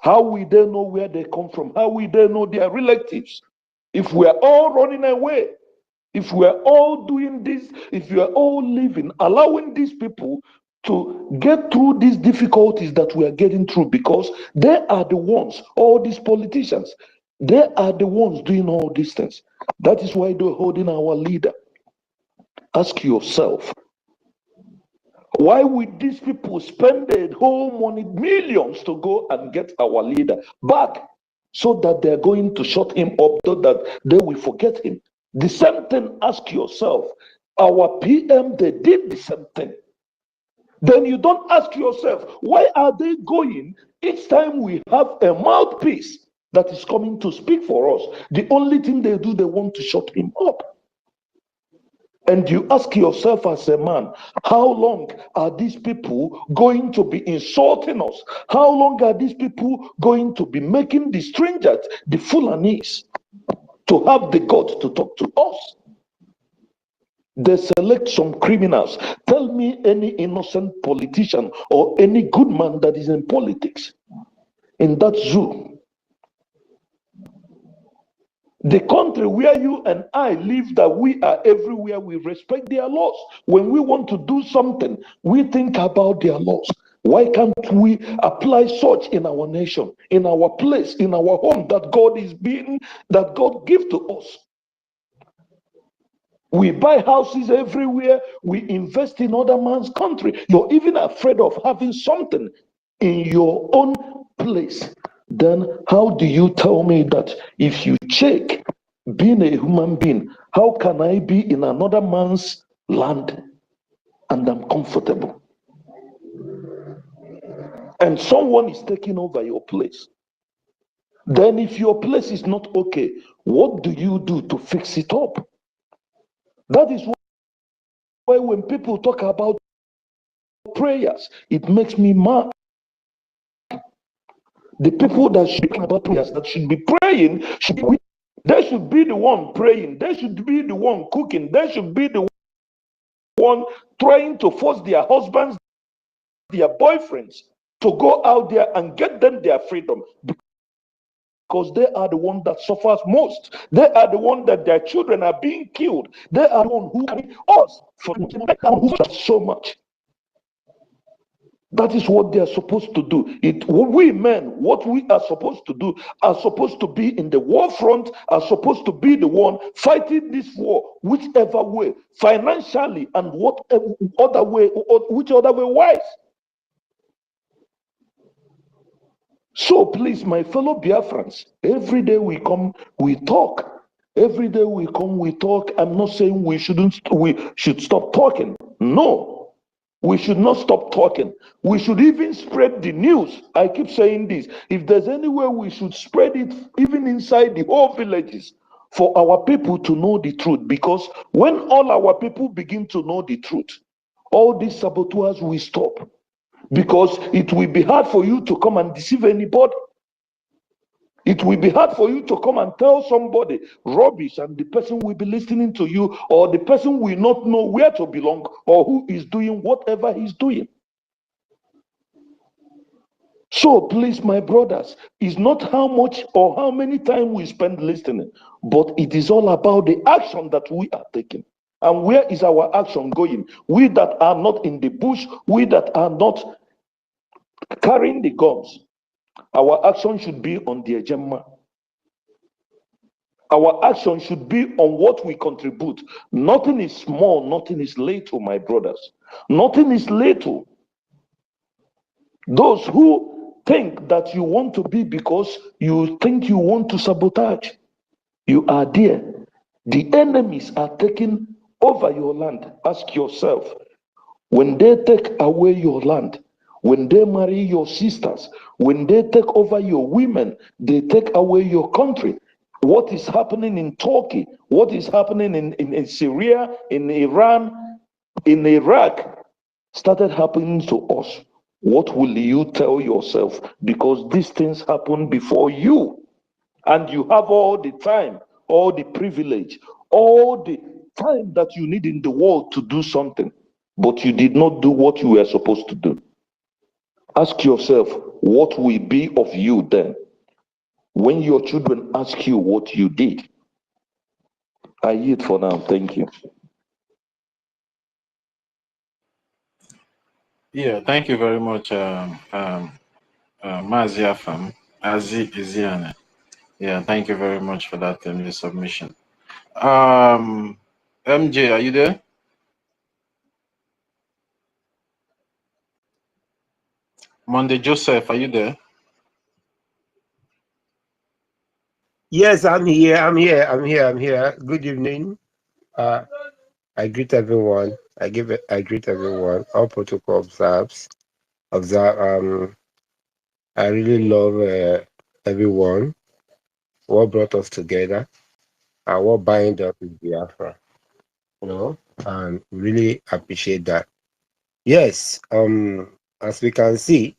How will they know where they come from? How will they know their relatives? If we are all running away, if we are all doing this, if we are all living, allowing these people to get through these difficulties that we are getting through, because they are the ones, all these politicians, they are the ones doing all these things. That is why they're holding our leader. Ask yourself, why would these people spend their whole money, millions, to go and get our leader back, so that they're going to shut him up, so that they will forget him? The same thing, ask yourself. Our PM, they did the same thing. Then you don't ask yourself, why are they going each time we have a mouthpiece that is coming to speak for us? The only thing they do, they want to shut him up. And you ask yourself as a man, how long are these people going to be insulting us? How long are these people going to be making the strangers, the Fulanis, to have the guts to talk to us? They select some criminals. Tell me any innocent politician or any good man that is in politics in that zoo. The country where you and I live, that we are everywhere, we respect their laws. When we want to do something, we think about their laws. Why can't we apply such in our nation, in our place, in our home that God give to us? We buy houses everywhere. We invest in other man's country. You're even afraid of having something in your own place. Then how do you tell me that if you check being a human being, how can I be in another man's land and I'm comfortable? And someone is taking over your place. Then if your place is not okay, what do you do to fix it up? That is why when people talk about prayers, it makes me mad. The people that should be about prayers, that should be praying, they should be the one praying. They should be the one cooking. They should be the one trying to force their husbands, their boyfriends, to go out there and get them their freedom. Because they are the one that suffers most. They are the one that their children are being killed. They are the one who carry us from so much. That is what they are supposed to do. We men, what we are supposed to do, are supposed to be in the war front, are supposed to be the one fighting this war, whichever way, financially and whatever other way, which other way wise. So please, my fellow Biafrans, every day we come, we talk. Every day we come, we talk. I'm not saying we should stop talking. No. We should not stop talking. We should even spread the news. I keep saying this. If there's anywhere, we should spread it even inside the whole villages for our people to know the truth. Because when all our people begin to know the truth, all these saboteurs will stop. Because it will be hard for you to come and deceive anybody. It will be hard for you to come and tell somebody rubbish, and the person will be listening to you, or the person will not know where to belong or who is doing whatever he's doing. So please, my brothers, it's not how much or how many time we spend listening, but it is all about the action that we are taking. And where is our action going? We that are not in the bush, we that are not carrying the guns, our action should be on the agenda. Our action should be on what we contribute. Nothing is small, nothing is little, my brothers. Nothing is little. Those who think that you want to be because you think you want to sabotage, you are there. The enemies are taking over your land. Ask yourself, when they take away your land, when they marry your sisters, when they take over your women, they take away your country. What is happening in Turkey? What is happening in Syria, in Iran, in Iraq, started happening to us. What will you tell yourself? Because these things happen before you. And you have all the time, all the privilege, all the time that you need in the world to do something. But you did not do what you were supposed to do. Ask yourself, What will be of you then when your children ask you what you did? I yield for now. Thank you. Yeah, thank you very much, Mazi Afam, Iziane. Yeah, thank you very much for that submission. MJ, are you there? Monday Joseph, are you there? Yes, I'm here. I'm here. Good evening. I greet everyone. I greet everyone. All protocol observes. I really love everyone. What brought us together and what bind us is Biafra. And really appreciate that. Yes. As we can see,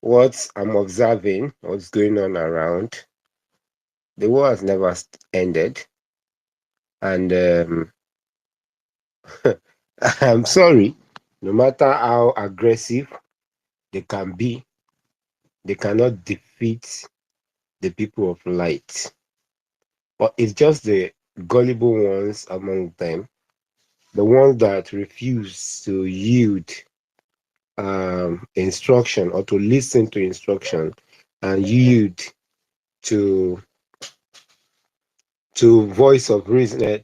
what I'm observing, what's going on around, the war has never ended, and I'm sorry, no matter how aggressive they can be, they cannot defeat the people of light. But it's just the gullible ones among them, the ones that refuse to yield instruction or to listen to instruction and yield to voice of reason,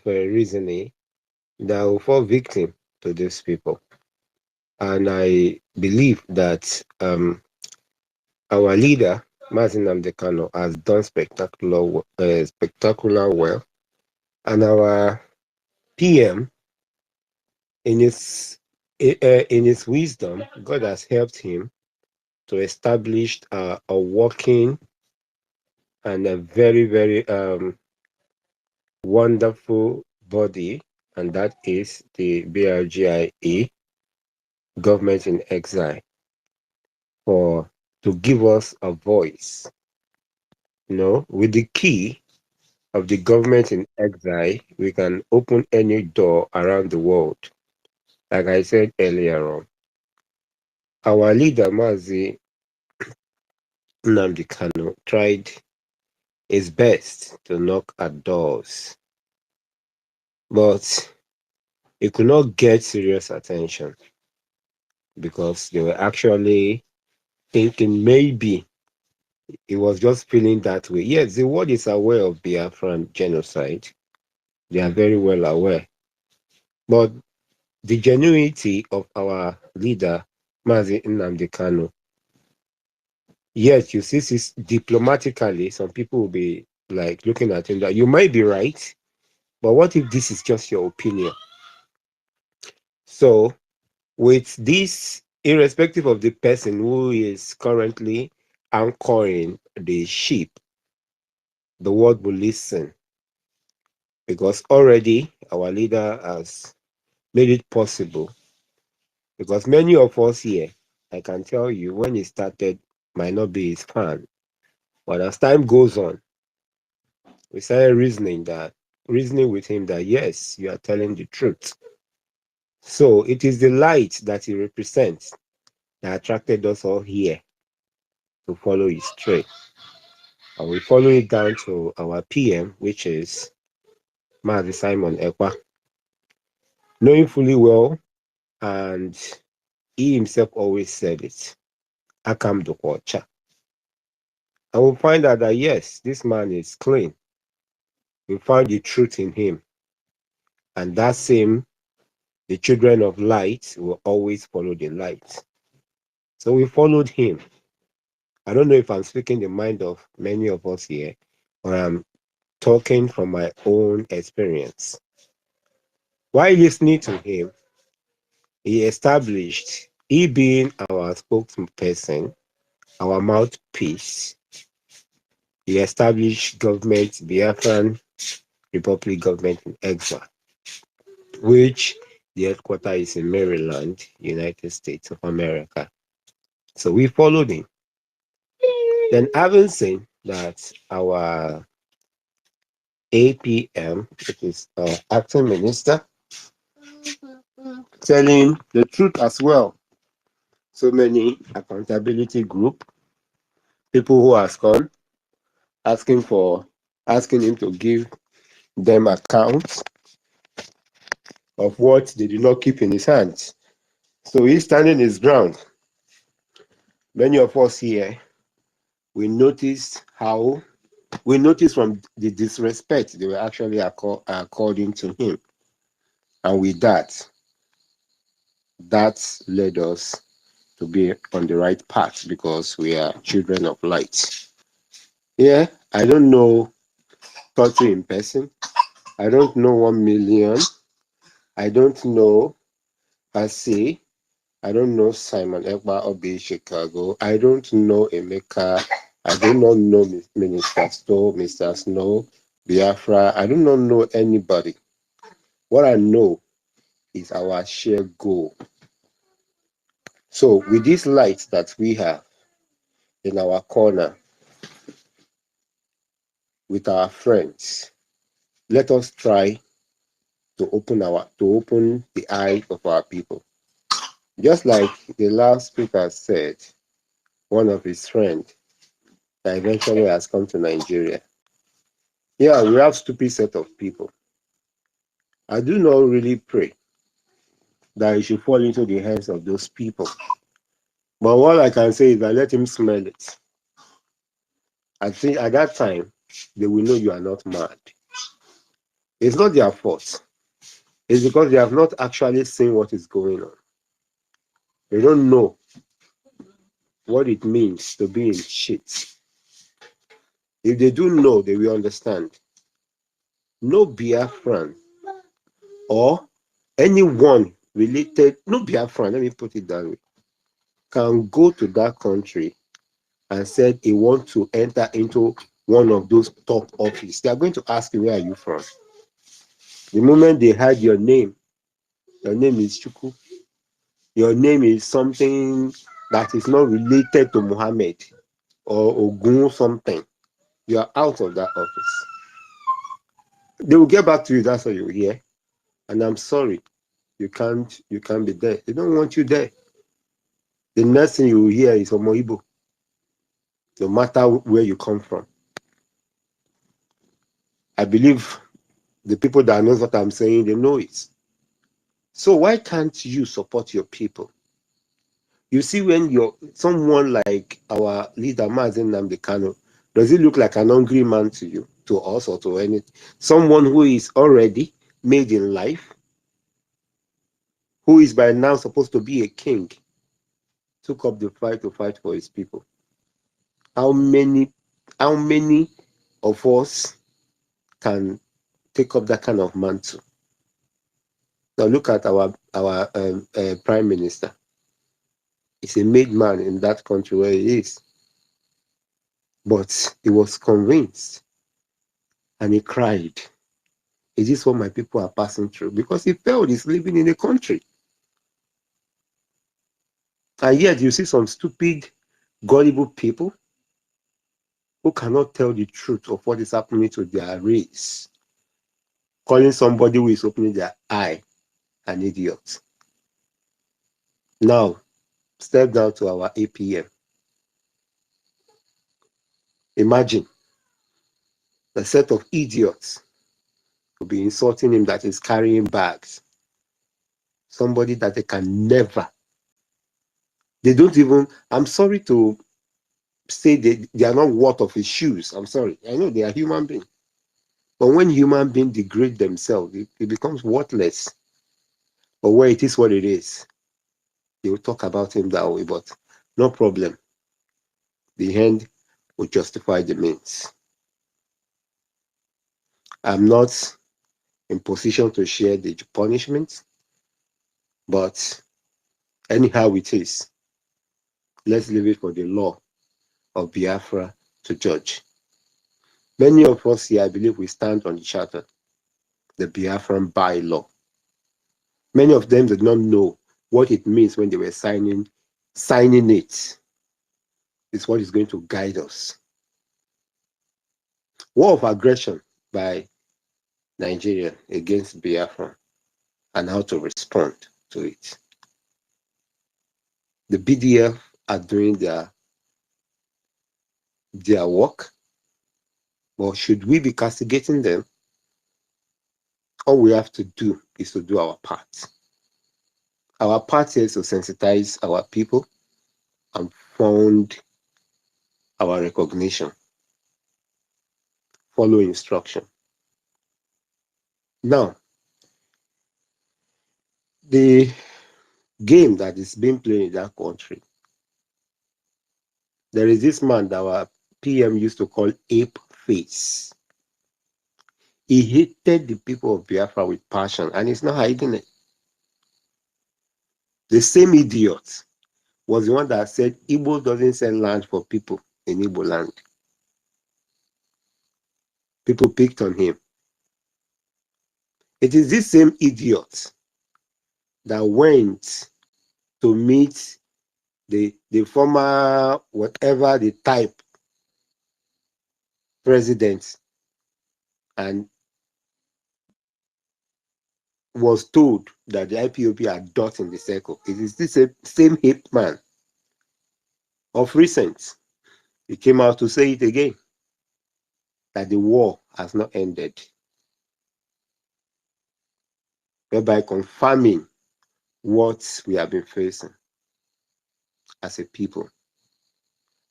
reasoning, that will fall victim to these people. And I believe that our leader, Nnamdi Kanu, has done spectacular well, and our PM, in his wisdom, God has helped him to establish a working and a very, very wonderful body, and that is the BRGIE, Government in Exile, to give us a voice. With the key of the government in exile, we can open any door around the world. Like I said earlier on, our leader, Mazi Nnamdi Kanu, tried his best to knock at doors, but he could not get serious attention because they were actually thinking maybe he was just feeling that way. Yes, the world is aware of Biafran genocide. They are very well aware. But the genuinity of our leader, Mazi Nnamdi Kanu, yes, you see, diplomatically, some people will be like looking at him that you might be right, but what if this is just your opinion? So, with this, irrespective of the person who is currently anchoring the ship, the world will listen, because already our leader has made it possible. Because many of us here, I can tell you, when he started, might not be his fan. But as time goes on, we started reasoning with him that yes, you are telling the truth. So it is the light that he represents that attracted us all here to follow his trail. And we follow it down to our PM, which is Mazi Simon Ekpa, knowing fully well, and he himself always said it, Akam Dokwacha. And we'll find out that yes, this man is clean. We found the truth in him. And that same, the children of light will always follow the light. So we followed him. I don't know if I'm speaking the mind of many of us here, or I'm talking from my own experience. While listening to him, he being our spokesperson, our mouthpiece, he established Biafran Republic Government in Exile, which the headquarters is in Maryland, United States of America. So we followed him. Then, having seen that our APM, which is acting minister, telling the truth as well, so many accountability group, people who has come asking him to give them accounts of what they did not keep in his hands. So he's standing his ground. Many of us here, we noticed from the disrespect they were actually according to him. And with that led us to be on the right path because we are children of light. Yeah, I don't know 30 in person. I don't know 1 million. I don't know Asi. I don't know Simon Ekpa Obi Chicago. I don't know Emeka. I do not know Minister Stowe, Mr. Snow, Biafra. I do not know anybody. What I know is our shared goal. So with this light that we have in our corner, with our friends, let us try to open the eye of our people. Just like the last speaker said, one of his friends that eventually has come to Nigeria. Yeah, we have stupid set of people. I do not really pray that he should fall into the hands of those people. But what I can say is that let him smell it. I think at that time, they will know you are not mad. It's not their fault. It's because they have not actually seen what is going on. They don't know what it means to be in shit. If they do know, they will understand. No Biafran or anyone related, no Biafran, let me put it that way, can go to that country and said he wants to enter into one of those top offices. They are going to ask you, where are you from? The moment they heard your name is Chuku, your name is something that is not related to Muhammad or Ogun something, you are out of that office. They will get back to you, that's what you hear. And I'm sorry, you can't be there. They don't want you there. The next thing you will hear is Omo Igbo, no matter where you come from. I believe the people that knows what I'm saying, they know it. So why can't you support your people? You see, when you're someone like our leader, Nnamdi Kanu, does he look like an hungry man to you, to us, or to any someone who is already made in life, who is by now supposed to be a king, took up the fight to fight for his people? How many of us can take up that kind of mantle? Now look at our prime minister. He's a made man in that country where he is. But he was convinced and he cried. Is this what my people are passing through? Because he felt he's living in a country. And yet you see some stupid, gullible people who cannot tell the truth of what is happening to their race, calling somebody who is opening their eye an idiot. Now, step down to our APM. Imagine a set of idiots will be insulting him that is carrying bags. Somebody that they can never, they don't even, I'm sorry to say they are not worth of his shoes. I'm sorry. I know they are human beings. But when human beings degrade themselves, it becomes worthless. But where it is what it is, they will talk about him that way, but no problem. The end will justify the means. I'm not in position to share the punishment, but anyhow it is, let's leave it for the law of Biafra to judge. Many of us here, I believe, we stand on the charter, the Biafran bylaw. Many of them did not know what it means when they were signing it. It's what is going to guide us. War of aggression by Nigeria against Biafra and how to respond to it. The BDF are doing their work, but should we be castigating them? All we have to do is to do our part. Our part is to sensitize our people and fund our recognition. Follow instruction. Now, the game that is being played in that country, there is this man that our PM used to call Ape Face. He hated the people of Biafra with passion, and he's not hiding it. The same idiot was the one that said Igbo doesn't sell land for people in Igbo land. People picked on him. It is this same idiot that went to meet the former whatever the type president and was told that the IPOB are dot in the circle. It is this same hip man of recent. He came out to say it again, that the war has not ended, thereby confirming what we have been facing as a people.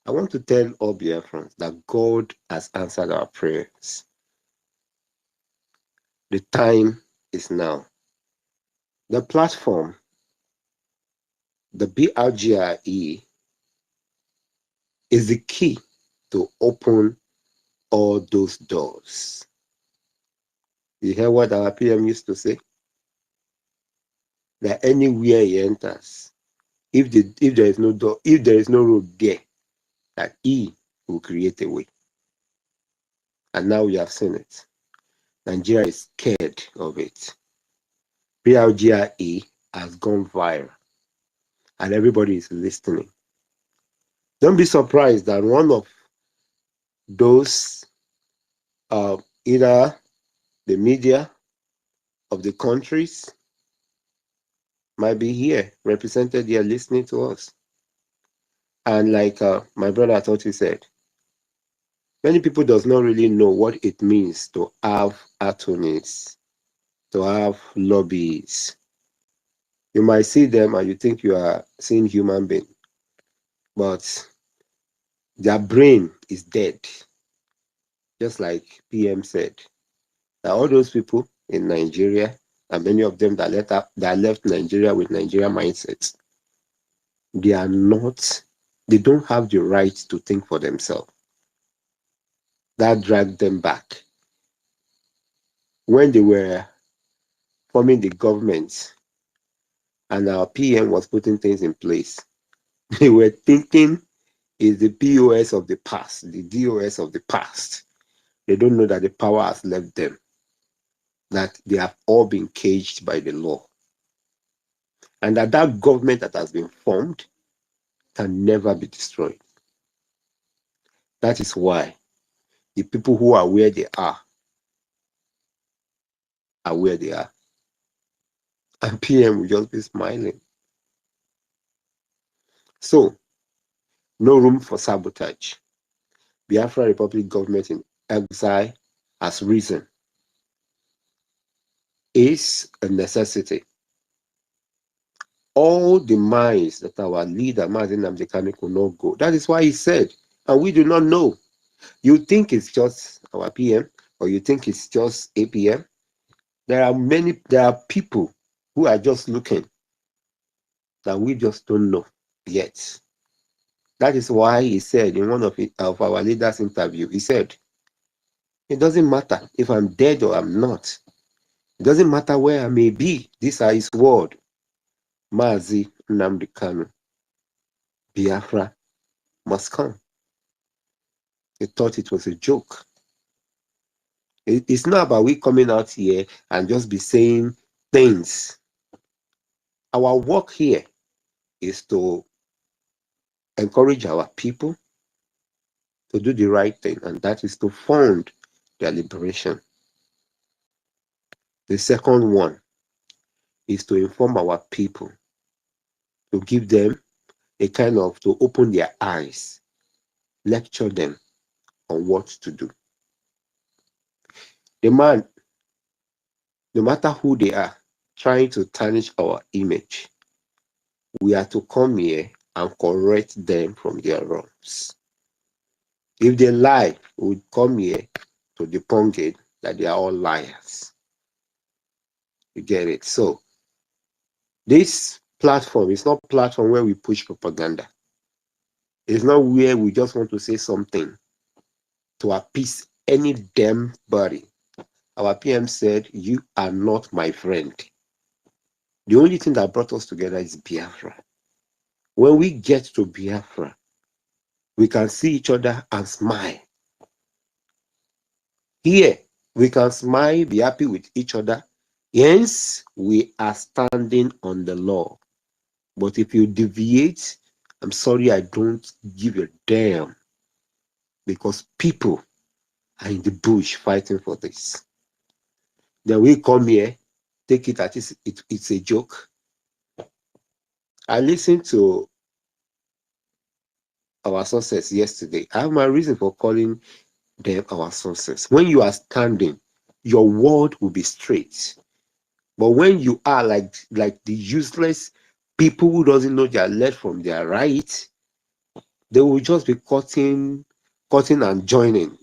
I want to tell all Biafrans that God has answered our prayers. The time is now. The platform, the BRGIE, is the key to open all those doors. You hear what our PM used to say? That anywhere he enters, if there is no door, if there is no road there, that he will create a way. And now we have seen it. Nigeria is scared of it. BRGIE has gone viral, and everybody is listening. Don't be surprised that one of those, either the media of the countries, might be here, represented here, listening to us. And like my brother thought he said, many people does not really know what it means to have attorneys, to have lobbies. You might see them and you think you are seeing human being, but their brain is dead. Just like PM said, that all those people in Nigeria, and many of them that left Nigeria with Nigeria mindsets, they don't have the right to think for themselves. That dragged them back. When they were forming the government and our PM was putting things in place, they were thinking is the POS of the past, the DOS of the past. They don't know that the power has left them, that they have all been caged by the law, and that government that has been formed can never be destroyed. That is why the people who are where they are where they are. And PM will just be smiling. So, no room for sabotage. Biafra Republic government in exile has risen. Is a necessity. All the minds that our leader, Nnamdi Kanu, could not go. That is why he said, and we do not know. You think it's just our PM, or you think it's just APM. There are people who are just looking that we just don't know yet. That is why he said in one of our leaders' interview, he said, it doesn't matter if I'm dead or I'm not. It doesn't matter where I may be. These are his word. Mazi Nnamdi Kanu. Biafra must come. He thought it was a joke. It's not about we coming out here and just be saying things. Our work here is to encourage our people to do the right thing, and that is to fund their liberation. The second one is to inform our people, to give them a kind of to open their eyes, lecture them on what to do. The man, no matter who they are, trying to tarnish our image, we are to come here and correct them from their wrongs. If they lie, we would come here to debunk it that they are all liars. You get it? So this platform is not a platform where we push propaganda. It's not where we just want to say something to appease any damn body. Our PM said, "You are not my friend." The only thing that brought us together is Biafra. When we get to Biafra, we can see each other and smile. Here, we can smile, be happy with each other. Hence, we are standing on the law. But if you deviate, I'm sorry, I don't give a damn. Because people are in the bush fighting for this. Then we come here, take it as it's a joke. I listened to our sources yesterday. I have my reason for calling them our sources. When you are standing, your word will be straight. But when you are like the useless people who doesn't know their left from their right, they will just be cutting and joining.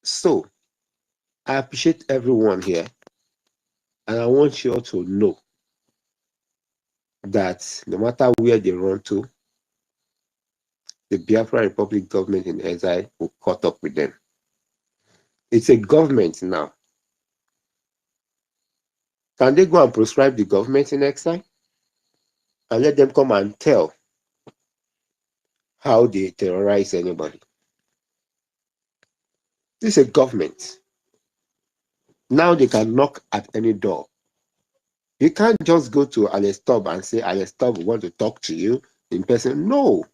So I appreciate everyone here, and I want you all to know that no matter where they run to, the Biafra Republic government in exile will cut up with them. It's a government now. Can they go and proscribe the government in exile and let them come and tell how they terrorize anybody? This is a government. Now they can knock at any door. You can't just go to Alestov and say, Alestov, we want to talk to you in person. No.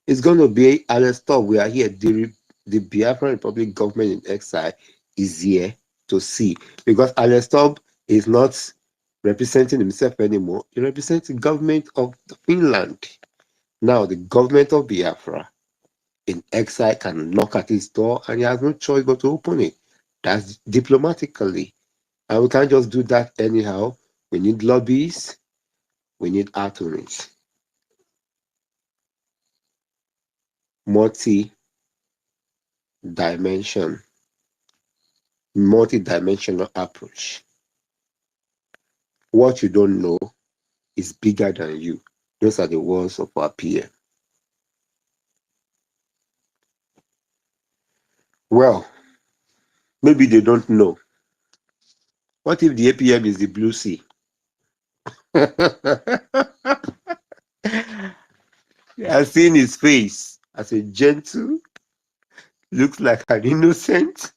It's going to be Alestov. We are here. The Biafran Republic government in exile is here to see. Because Alestov is not representing himself anymore. He represents the government of Finland. Now, the government of Biafra in exile can knock at his door and he has no choice but to open it. That's diplomatically. And we can't just do that anyhow. We need lobbies. We need attorneys. Multi-dimensional approach. What you don't know is bigger than you. Those are the words of our PM. Well, maybe they don't know. What if the APM is the blue sea? I've seen his face as a gentle, looks like an innocent.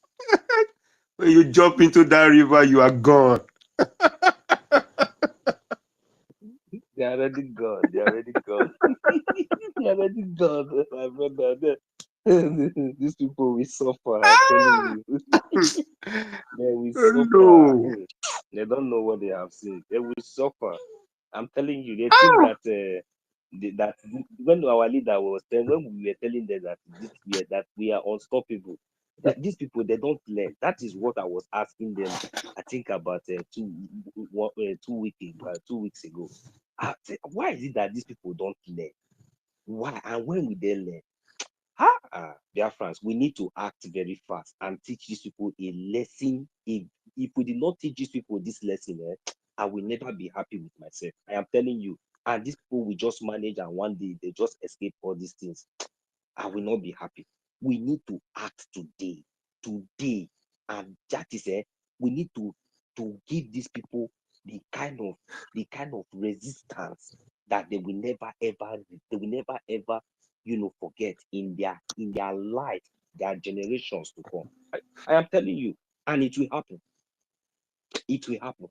When you jump into that river, you are gone. They are already gone. They are already gone. They are already gone. My brother. These people will suffer. I'm telling you. They will suffer. No. They don't know what they have seen. They will suffer. I'm telling you. They think that when our leader was saying, when we were telling them that this year that we are unstoppable, that these people they don't learn. That is what I was asking them. I think about 2 weeks ago. I said, why is it that these people don't learn? Why? And when will they learn? Biafrans, we need to act very fast and teach these people a lesson. If we did not teach these people this lesson, I will never be happy with myself. I am telling you. And these people will just manage and one day they just escape all these things. I will not be happy. We need to act today. And that is we need to give these people the kind of resistance that they will never ever forget in their life, their generations to come. I am telling you, and it will happen. It will happen.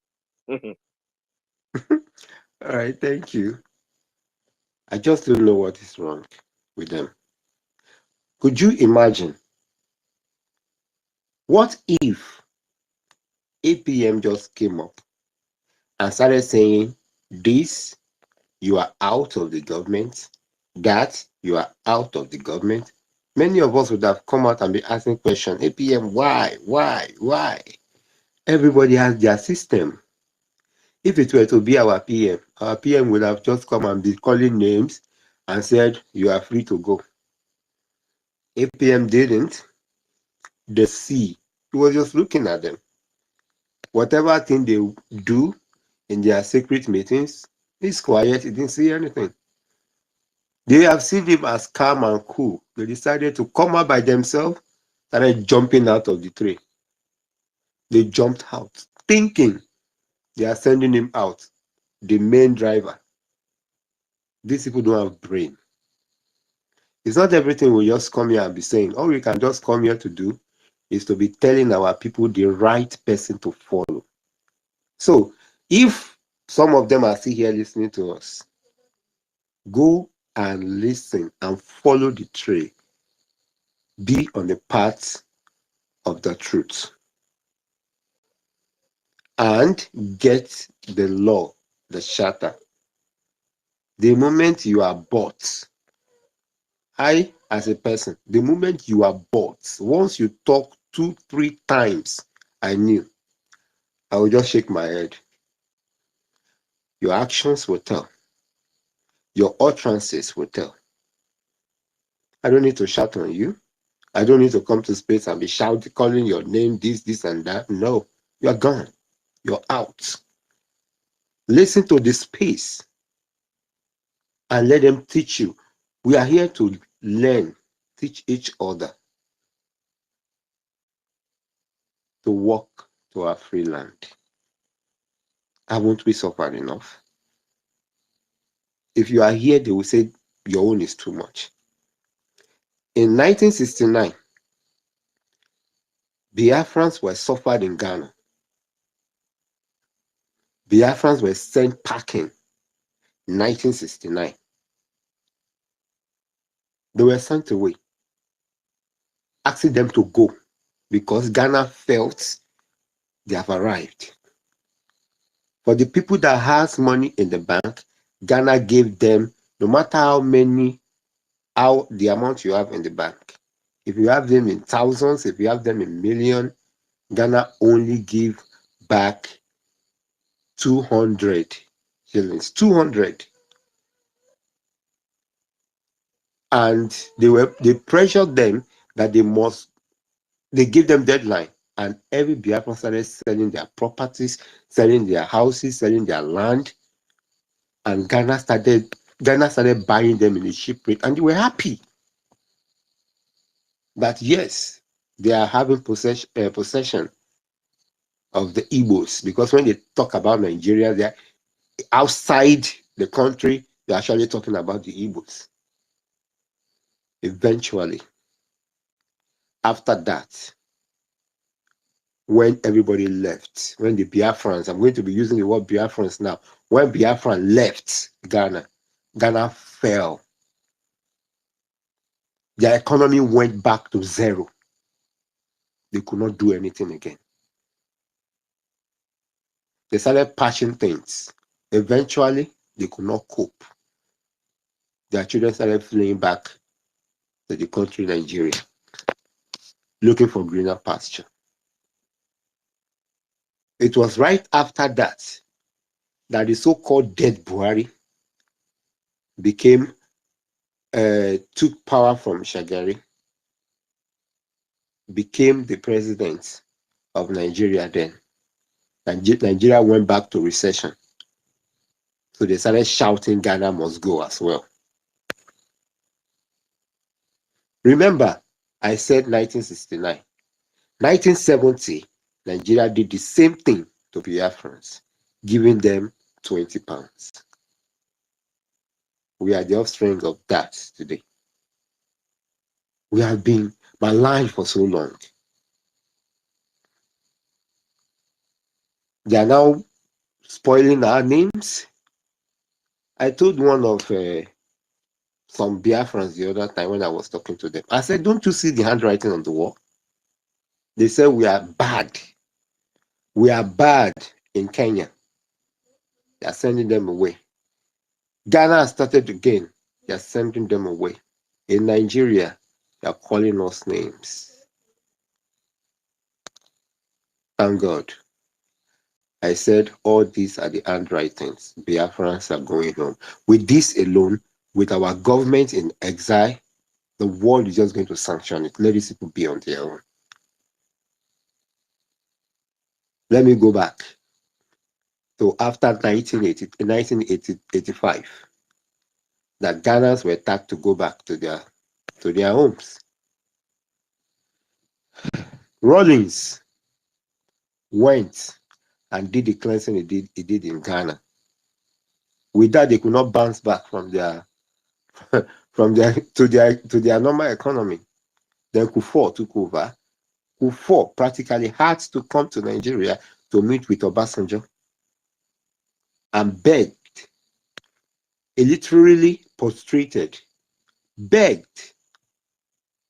All right, thank you. I just don't know what is wrong with them. Could you imagine? What if APM just came up and started saying this you are out of the government, that you are out of the government, many of us would have come out and be asking questions. APM, why? Everybody has their system. If it were to be our PM would have just come and be calling names and said, you are free to go. APM didn't. The C, he was just looking at them. Whatever thing they do in their secret meetings, he's quiet, he didn't see anything. They have seen him as calm and cool. They decided to come out by themselves, started jumping out of the train. They jumped out, thinking they are sending him out, the main driver. These people don't have brain. It's not everything we just come here and be saying. All we can just come here to do is to be telling our people the right person to follow. So if some of them are still here listening to us, go and listen and follow the trail. Be on the path of the truth. And get the law, the charter. The moment you are bought, I, as a person, the moment you are bought, once you talk 2-3 times, I knew. I will just shake my head. Your actions will tell. Your utterances will tell. I don't need to shout on you. I don't need to come to space and be shouting, calling your name, this, and that. No, you're gone. You're out. Listen to the space and let them teach you. We are here to learn, teach each other to walk to our free land. Haven't we suffered enough? If you are here, they will say your own is too much. In 1969, Biafrans were suffered in Ghana. Biafrans were sent packing in 1969. They were sent away, asking them to go because Ghana felt they have arrived. For the people that has money in the bank, Ghana gave them, no matter how the amount you have in the bank. If you have them in thousands, if you have them in millions, Ghana only give back 200 shillings. 200. And they pressured them that they give them deadline. And every Biafran started selling their properties, selling their houses, selling their land. And Ghana started buying them in a cheap rate. And they were happy that yes, they are having possession of the Igbos. Because when they talk about Nigeria, they're outside the country, they're actually talking about the Igbos. Eventually, after that, when everybody left, when the Biafrans, I'm going to be using the word Biafrans now, when Biafra left Ghana, Ghana fell. Their economy went back to zero. They could not do anything again. They started patching things. Eventually, they could not cope. Their children started fleeing back to the country Nigeria, looking for greener pasture. It was right after that that the so-called dead Buhari took power from Shagari, became the president of Nigeria then. Nigeria went back to recession. So they started shouting Ghana must go as well. Remember, I said 1969. 1970, Nigeria did the same thing to Biafrans, giving them 20 pounds. We are the offspring of that today. We have been maligned for so long. They are now spoiling our names. I told one of some Biafrans the other time when I was talking to them, I said, don't you see the handwriting on the wall? They said, we are bad. We are bad in Kenya. They are sending them away. Ghana has started again. They are sending them away. In Nigeria, they are calling us names. Thank God. I said all these are the handwritings. Biafrans are going home. With this alone, with our government in exile, the world is just going to sanction it. Let these people be on their own. Let me go back. So after 1985, that Ghanaians were tasked to go back to their homes. Rawlings went and did the cleansing he did in Ghana. With that, they could not bounce back from their to their normal economy. Then Kufuor took over. Kufuor practically had to come to Nigeria to meet with Obasanjo and begged. He literally prostrated, begged,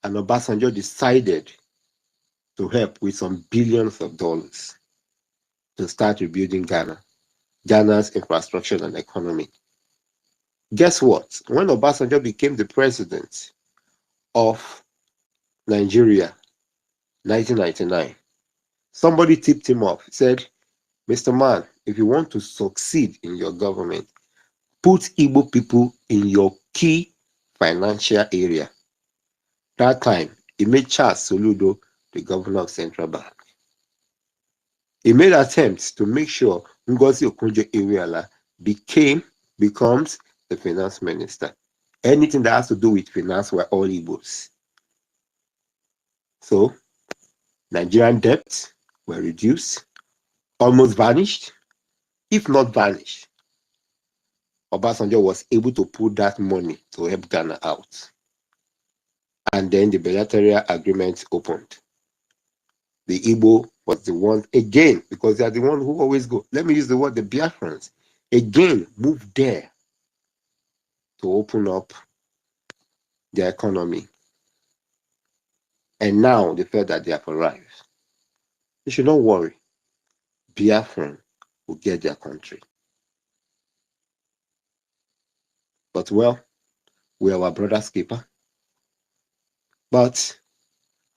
and Obasanjo decided to help with some billions of dollars to start rebuilding Ghana's infrastructure and economy. Guess what? When Obasanjo became the president of Nigeria, 1999, somebody tipped him off, said, Mr. Man, if you want to succeed in your government, put Igbo people in your key financial area. That time, he made Charles Soludo the governor of Central Bank. He made attempts to make sure Ngozi Okonjo-Iweala becomes the finance minister. Anything that has to do with finance were all Igbos. So, Nigerian debts were reduced, almost vanished, if not vanished. Obasanjo was able to put that money to help Ghana out. And then the bilateral agreement opened. The Igbo was the one, again, because they are the one who always go, let me use the word, the Biafrans, again, moved there to open up their economy. And now they felt that they have arrived. You should not worry. Biafran will get their country. But well, we are our brother's keeper. But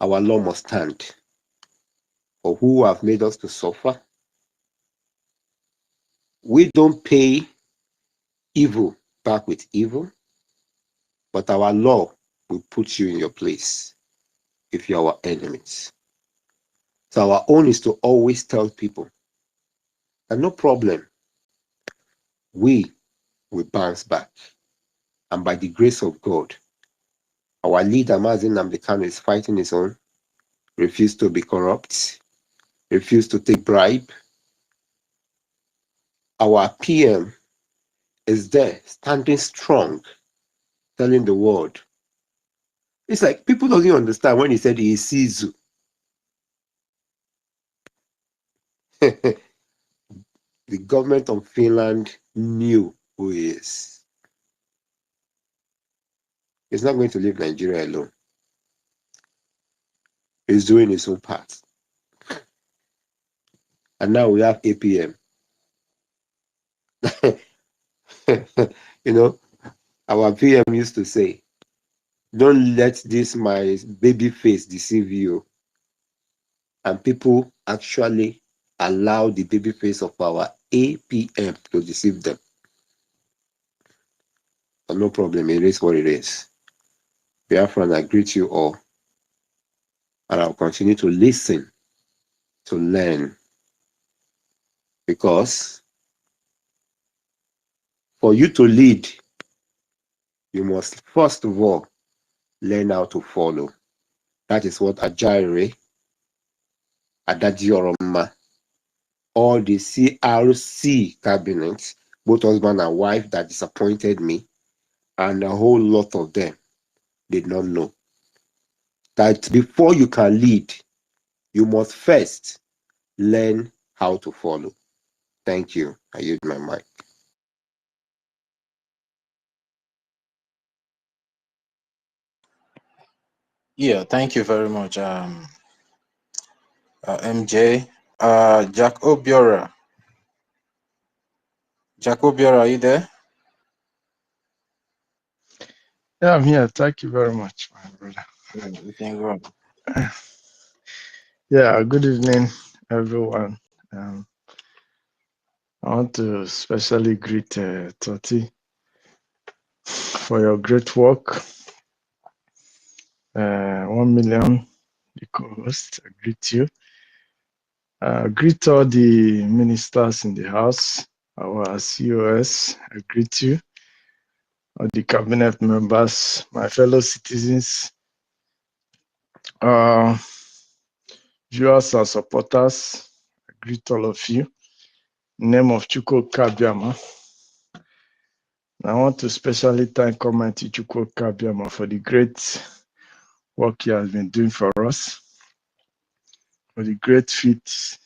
our law must stand. For who have made us to suffer, we don't pay evil back with evil, but our law will put you in your place if you are our enemies. So our own is to always tell people that no problem, we will bounce back. And by the grace of God, our leader, Nnamdi Kanu, is fighting his own, refused to be corrupt, refused to take bribe. Our PM is there, standing strong, telling the world. It's like people don't even understand when he said he sees you. The government of Finland knew who he is. He's not going to leave Nigeria alone. He's doing his own part. And now we have APM. You know, our PM used to say, don't let this my baby face deceive you. And people actually allow the baby face of our APM to deceive them. But no problem, it is what it is. Biafran, I greet you all. And I'll continue to listen, to learn. Because for you to lead, you must first of all learn how to follow. That is what Ajaire, Adajioroma, all the CRC cabinets, both husband and wife that disappointed me, and a whole lot of them did not know. That before you can lead, you must first learn how to follow. Thank you. I use my mic. Yeah, thank you very much, MJ. Jack Obiora. Jack Obiora, are you there? Yeah, I'm here. Thank you very much, my brother. Yeah, you can go. Yeah, good evening, everyone. I want to especially greet Toti for your great work. 1 million, the co-host, I greet you. Greet all the ministers in the house, our COS, I greet you. All the cabinet members, my fellow citizens, viewers and supporters, I greet all of you. In the name of Chukwu Kabiama, I want to especially thank Almighty Chukwu Kabiama for the great work he has been doing for us, for the great feat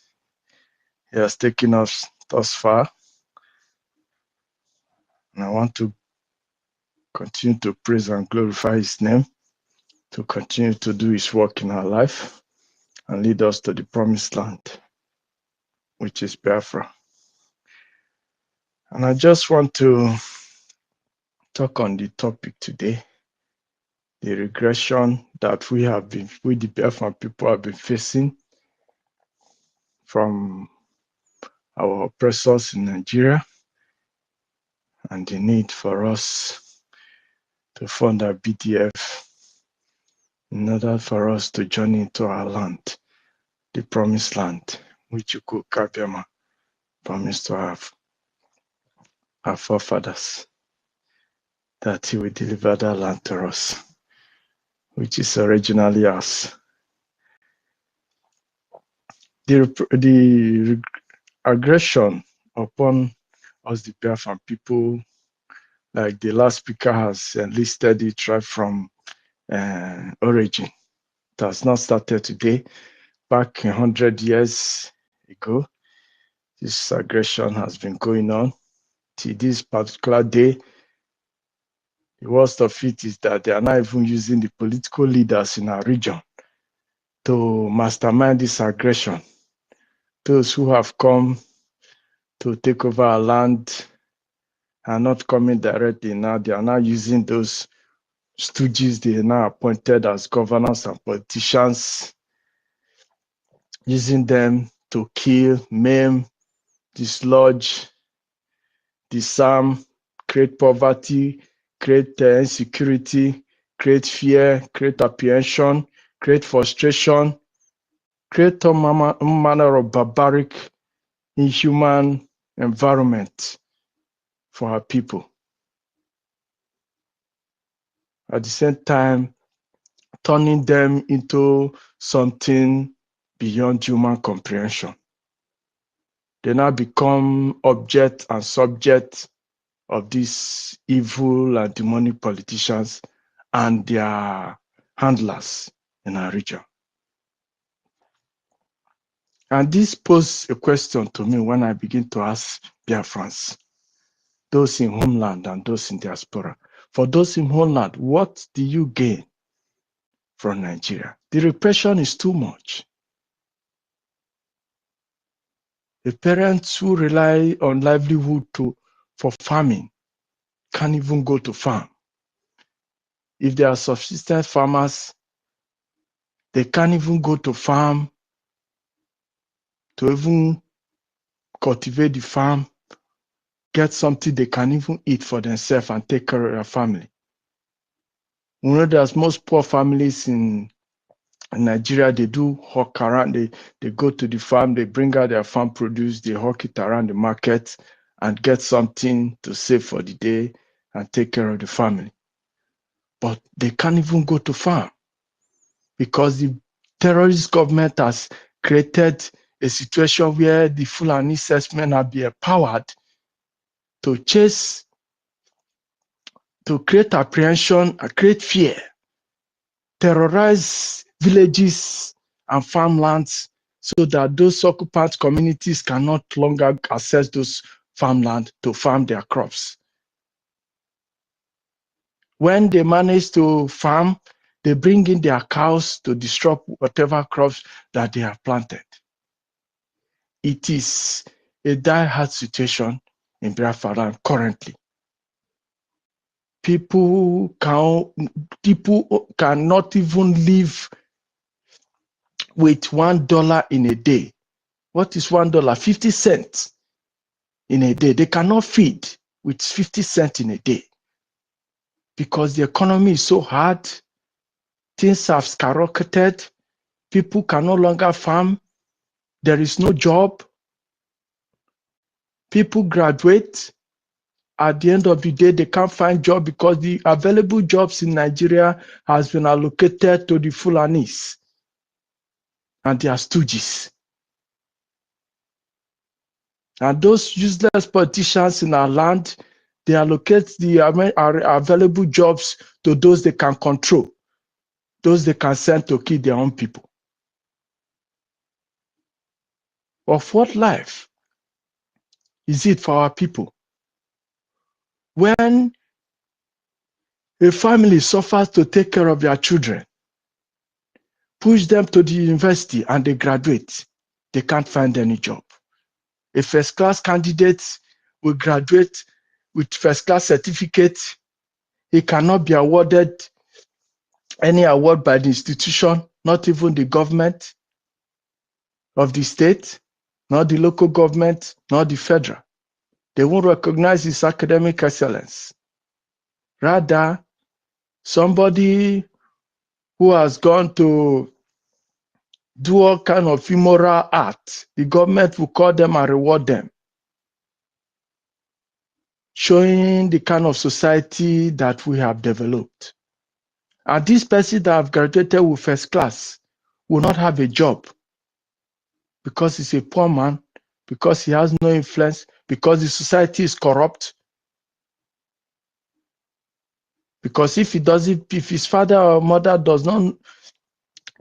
he has taken us thus far. And I want to continue to praise and glorify his name, to continue to do his work in our life and lead us to the promised land, which is Biafra. And I just want to talk on the topic today, the regression that we the Biafran people have been facing from our oppressors in Nigeria, and the need for us to fund our BDF in order for us to journey into our land, the promised land, which Chukwu Kabiama promised to have our forefathers, that he will deliver that land to us, which is originally ours. The aggression upon us, the Biafran people, like the last speaker has listed it right from origin. It has not started today. Back 100 years ago, this aggression has been going on. Till this particular day, the worst of it is that they are not even using the political leaders in our region to mastermind this aggression. Those who have come to take over our land are not coming directly now. They are now using those stooges they are now appointed as governors and politicians, using them to kill, maim, dislodge, disarm, create poverty, create insecurity, create fear, create apprehension, create frustration, create all manner of barbaric, inhuman environment for our people. At the same time, turning them into something beyond human comprehension. They now become object and subject of these evil and demonic politicians and their handlers in our region. And this poses a question to me when I begin to ask Biafrans, those in homeland and those in diaspora. For those in homeland, what do you gain from Nigeria? The repression is too much. The parents who rely on livelihood for farming can't even go to farm. If they are subsistence farmers, they can't even go to farm to even cultivate the farm, get something they can even eat for themselves and take care of their family. We know there's most poor families in Nigeria, they do hawk around, they go to the farm, they bring out their farm produce, they hawk it around the market and get something to save for the day and take care of the family. But they can't even go to farm because the terrorist government has created a situation where the Fulani men have been empowered to chase, to create apprehension, create fear, terrorize villages and farmlands so that those occupant communities cannot longer access those farmland to farm their crops. When they manage to farm, they bring in their cows to disrupt whatever crops that they have planted. It is a dire-hard situation in Biafra currently. People cannot even live with $1 in a day. What is $1? 50 cents in a day. They cannot feed with 50 cents in a day because the economy is so hard. Things have skyrocketed. People can no longer farm. There is no job. People graduate. At the end of the day, they can't find job because the available jobs in Nigeria has been allocated to the Fulanis and their stooges. And those useless politicians in our land, they allocate the available jobs to those they can control, those they can send to kill their own people. Of what life is it for our people? When a family suffers to take care of their children, push them to the university and they graduate, they can't find any job. A first-class candidate will graduate with first-class certificate. He cannot be awarded any award by the institution, not even the government of the state, not the local government, not the federal. They won't recognize his academic excellence. Rather, somebody who has gone to do all kind of immoral acts, the government will call them and reward them, showing the kind of society that we have developed. And this person that have graduated with first class will not have a job because he's a poor man, because he has no influence, because the society is corrupt. Because if his father or mother does not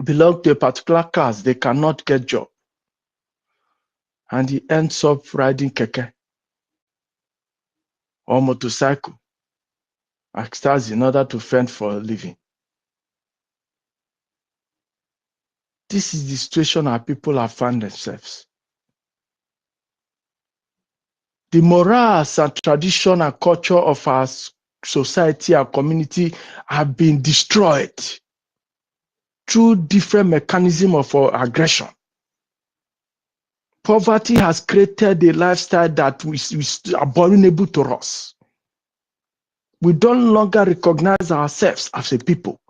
belong to a particular class, they cannot get job. And he ends up riding keke or motorcycle, extras in order to fend for a living. This is the situation our people have found themselves. The morals and tradition and culture of our society and community have been destroyed through different mechanisms of aggression. Poverty has created a lifestyle that is abominable to us. We don't longer recognize ourselves as a people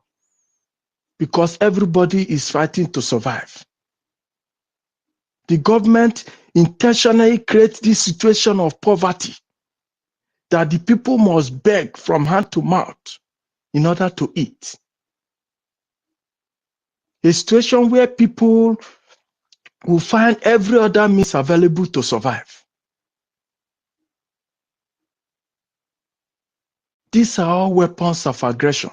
because everybody is fighting to survive. The government intentionally creates this situation of poverty that the people must beg from hand to mouth in order to eat. A situation where people will find every other means available to survive. These are all weapons of aggression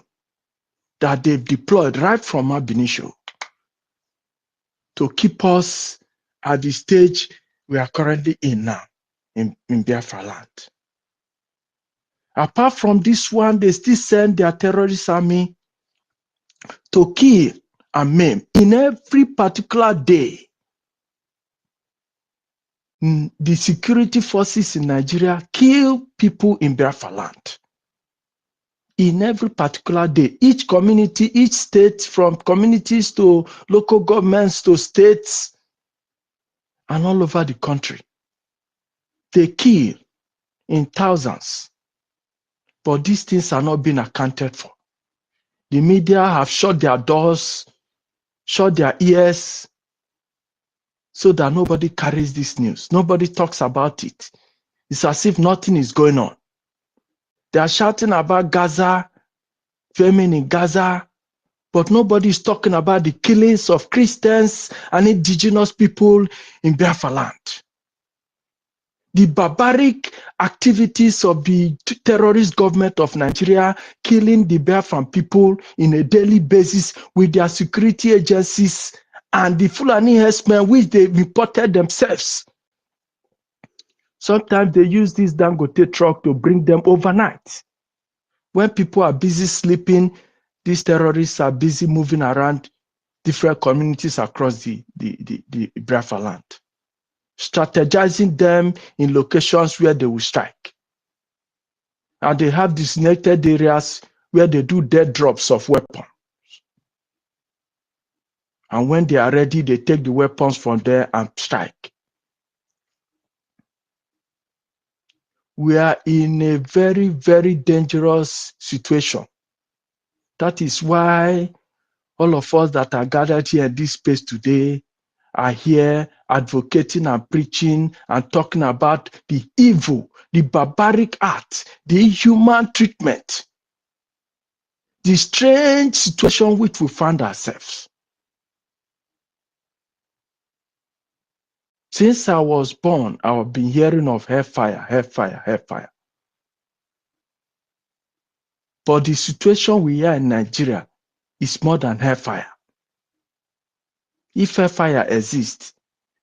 that they've deployed right from ab initio to keep us at the stage we are currently in now, in Biafra land. Apart from this one, they still send their terrorist army to kill and maim. In every particular day, the security forces in Nigeria kill people in Biafra land. In every particular day, each community, each state, from communities to local governments to states and all over the country, they kill in thousands. But these things are not being accounted for. The media have shut their doors, shut their ears, so that nobody carries this news. Nobody talks about it. It's as if nothing is going on. They are shouting about Gaza, famine in Gaza, but nobody is talking about the killings of Christians and indigenous people in Biafra land. The barbaric activities of the terrorist government of Nigeria killing the Biafran people in a daily basis with their security agencies and the Fulani herdsmen which they reported themselves. Sometimes they use this Dangote truck to bring them overnight. When people are busy sleeping, these terrorists are busy moving around different communities across the Biafra land, strategizing them in locations where they will strike. And they have designated areas where they do dead drops of weapons. And when they are ready, they take the weapons from there and strike. We are in a very, very dangerous situation. That is why all of us that are gathered here in this space today are here advocating and preaching and talking about the evil, the barbaric act, the inhuman treatment, the strange situation which we find ourselves. Since I was born, I have been hearing of hellfire, hellfire, hellfire. But the situation we are in Nigeria is more than hellfire. If hellfire exists,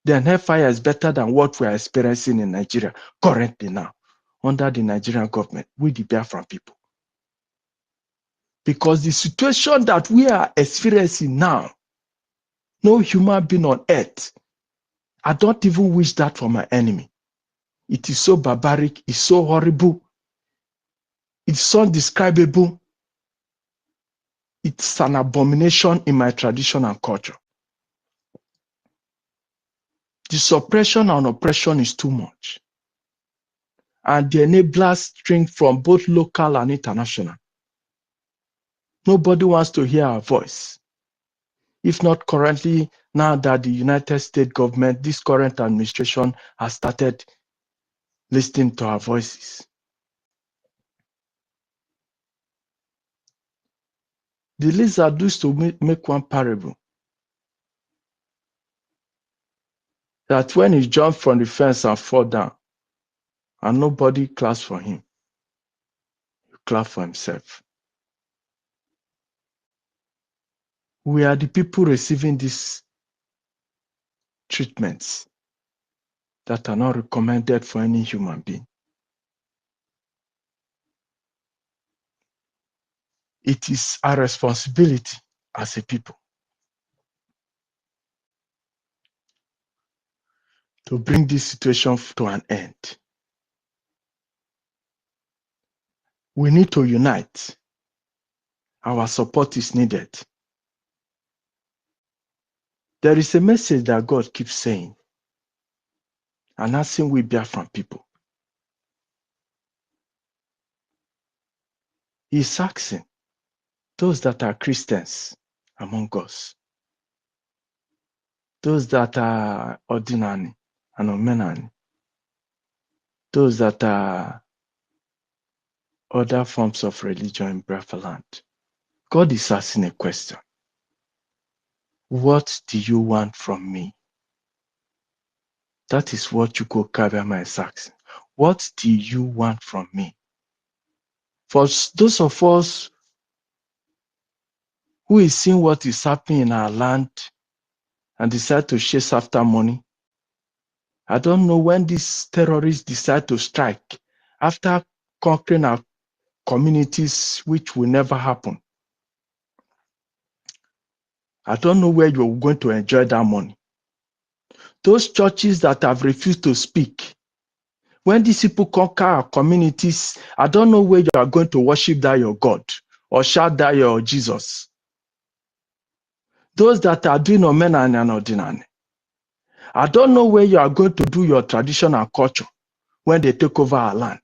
then hellfire is better than what we are experiencing in Nigeria currently now, under the Nigerian government, with the Biafran people. Because the situation that we are experiencing now, no human being on earth, I don't even wish that for my enemy. It is so barbaric, it's so horrible, it's so indescribable. It's an abomination in my tradition and culture. The suppression and oppression is too much. And the enablers string from both local and international. Nobody wants to hear our voice. If not currently, now that the United States government, this current administration has started listening to our voices. The lizard used to make one parable that when he jumped from the fence and fall down, and nobody claps for him, he clapped for himself. We are the people receiving these treatments that are not recommended for any human being. It is our responsibility as a people to bring this situation to an end. We need to unite. Our support is needed. There is a message that God keeps saying and asking we Biafran people. He's asking those that are Christians among us, those that are ordinary and omenani, those that are other forms of religion in Biafra land. God is asking a question. What do you want from me? That is what EKID is asking. What do you want from me? For those of us who is seeing what is happening in our land and decide to chase after money, I don't know when these terrorists decide to strike after conquering our communities, which will never happen. I don't know where you're going to enjoy that money. Those churches that have refused to speak, when these people conquer our communities, I don't know where you are going to worship that your God or shout that your Jesus. Those that are doing omenani and ordinary, I don't know where you are going to do your tradition and culture when they take over our land.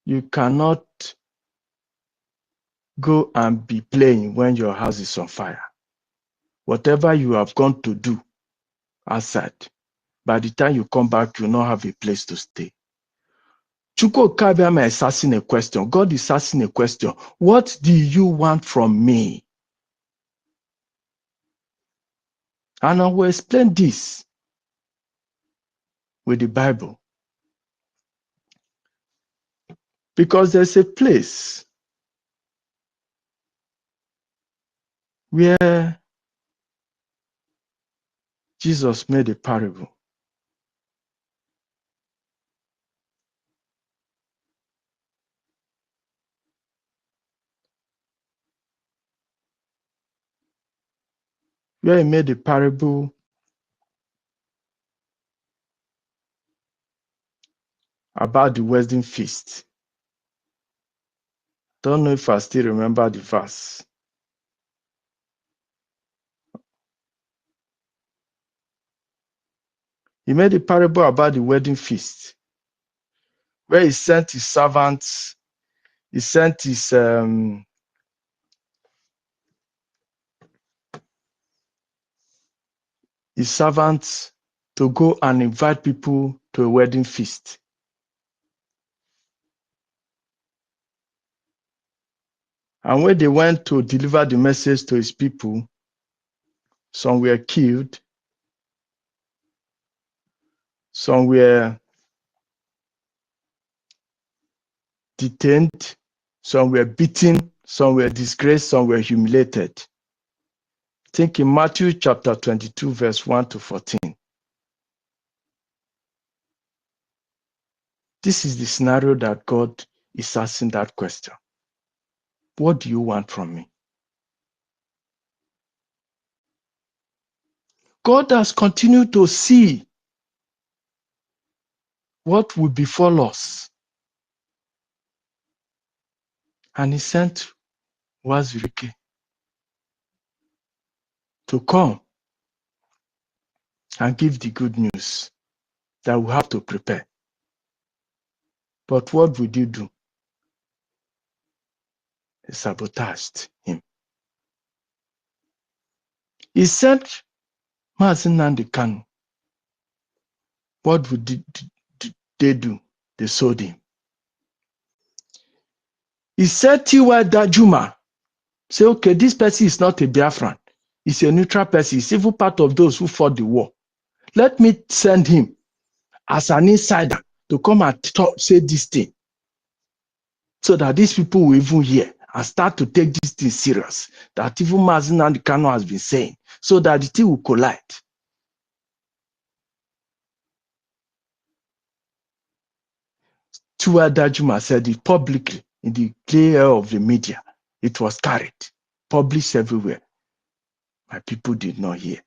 You cannot go and be playing when your house is on fire. Whatever you have gone to do outside, by the time you come back, you will not have a place to stay. EKID is asking a question. God is asking a question. What do you want from me? And I will explain this with the Bible. Because there's a place where Jesus made a parable. Where he made a parable about the wedding feast. Don't know if I still remember the verse. He made a parable about the wedding feast, where he sent his servants, he sent his servants to go and invite people to a wedding feast. And when they went to deliver the message to his people, some were killed, some were detained, some were beaten, some were disgraced, some were humiliated. I think in Matthew chapter 22, verse 1 to 14. This is the scenario that God is asking that question. What do you want from me? God has continued to see what will befall us. And he sent Wazirike to come and give the good news that we have to prepare. But what would you do? He sabotaged him. He sent Nnamdi Kanu. What would they do? They sold him. He said T.Y. Dajuma, say, okay, this person is not a Biafran. He's a neutral person. He's even part of those who fought the war. Let me send him as an insider to come and say this thing, so that these people will even hear and start to take this thing serious, that even Nnamdi Kanu has been saying, so that the thing will collide. T.Y. Dajuma said it publicly in the clear air of the media. It was carried, published everywhere. My people did not hear.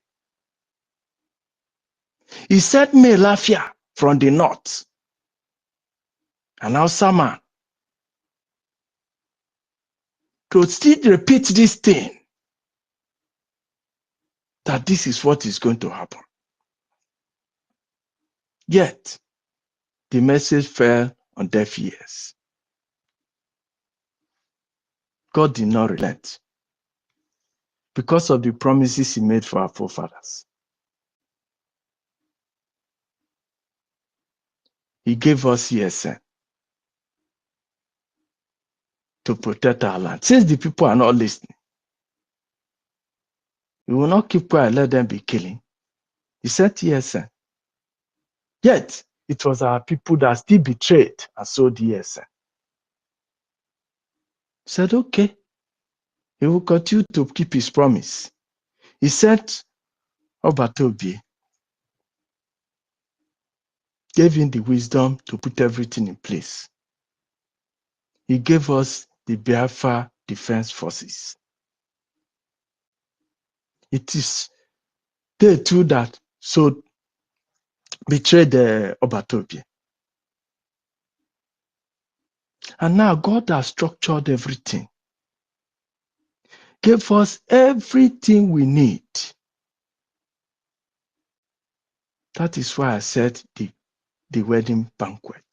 He sent me Lafia from the north, and now Sama, to still repeat this thing, that this is what is going to happen. Yet, the message fell on deaf ears. God did not relent because of the promises he made for our forefathers. He gave us ESN to protect our land. Since the people are not listening, we will not keep quiet, let them be killing. He said ESN. Yet, it was our people that still betrayed and sold ESN. He said, okay, he will continue to keep his promise. He sent Obatobi, gave him the wisdom to put everything in place. He gave us the Biafra Defense Forces. It is they too that so betrayed the Obatobi. And now God has structured everything, gave us everything we need. That is why I said the wedding banquet.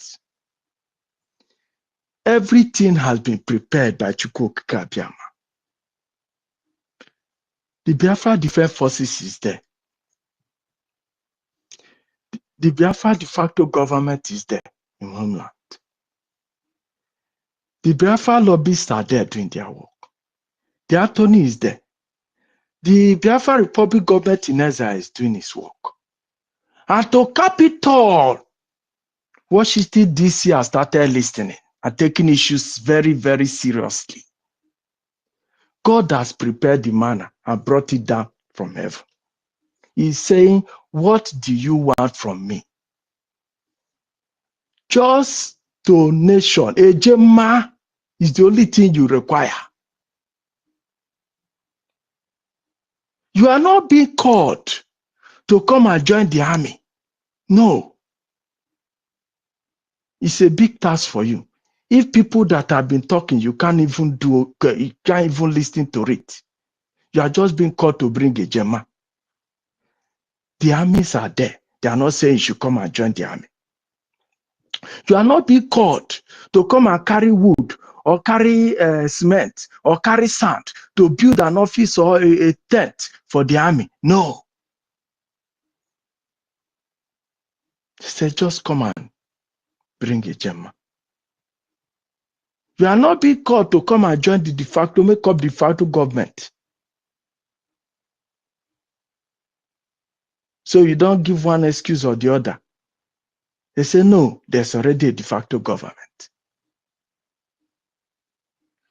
Everything has been prepared by Chukwu Okike Abiama. The Biafra Defense Forces is there. The Biafra de facto government is there in homeland. The Biafra lobbyists are there doing their work. The attorney is there. The Biafra Republic government in exile is doing its work. And to cap it all, Washington DC has started listening and taking issues very, very seriously. God has prepared the manna and brought it down from heaven. He's saying, what do you want from me? Just donation. A Jema is the only thing you require. You are not being called to come and join the army. No. It's a big task for you. If people that have been talking, you can't even listen to it. You are just being called to bring a Gemma. The armies are there. They are not saying you should come and join the army. You are not being called to come and carry wood or carry cement or carry sand to build an office or a tent for the army. No. They say just come and bring a Gemma. You are not being called to come and join the de facto, make up de facto government. So you don't give one excuse or the other. They say, no, there's already a de facto government.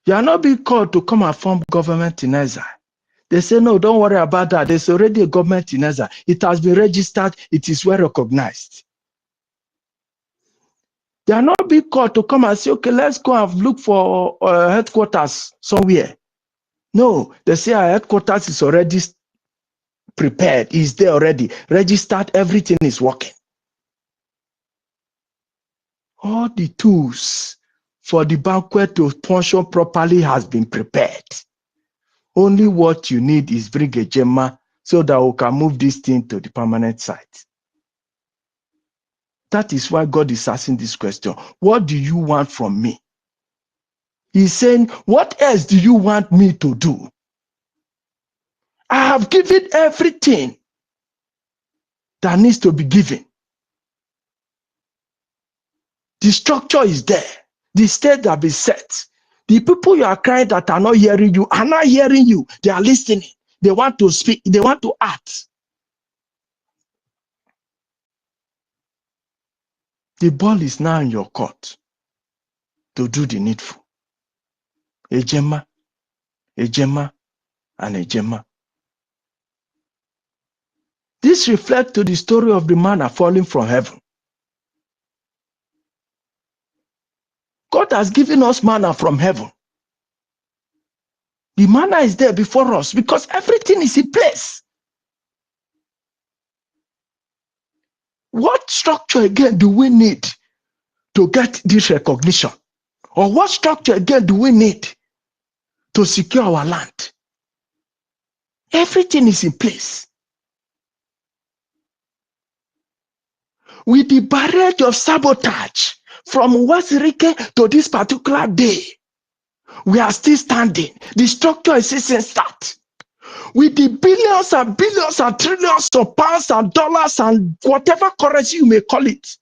You are not being called to come and form government in exile. They say, no, don't worry about that. There's already a government in exile. It has been registered. It is well recognized. They are not being called to come and say, okay, let's go and look for headquarters somewhere. No, they say our headquarters is already prepared. Is there already registered? Everything is working. All the tools for the banquet to function properly has been prepared. Only what you need is bring a Gemma so that we can move this thing to the permanent site. That is why God is asking this question. What do you want from me? He's saying, what else do you want me to do? I have given everything that needs to be given. The structure is there. The stage that be set. The people you are crying that are not hearing you are not hearing you. They are listening. They want to speak. They want to act. The ball is now in your court to do the needful. A Gemma, and a Gemma. This reflects to the story of the manna falling from heaven. God has given us manna from heaven. The manna is there before us because everything is in place. What structure again do we need to get this recognition? Or what structure again do we need to secure our land? Everything is in place. With the barrage of sabotage from Wazirike to this particular day, we are still standing. The structure is still in start. With the billions and billions and trillions of pounds and dollars and whatever currency you may call it,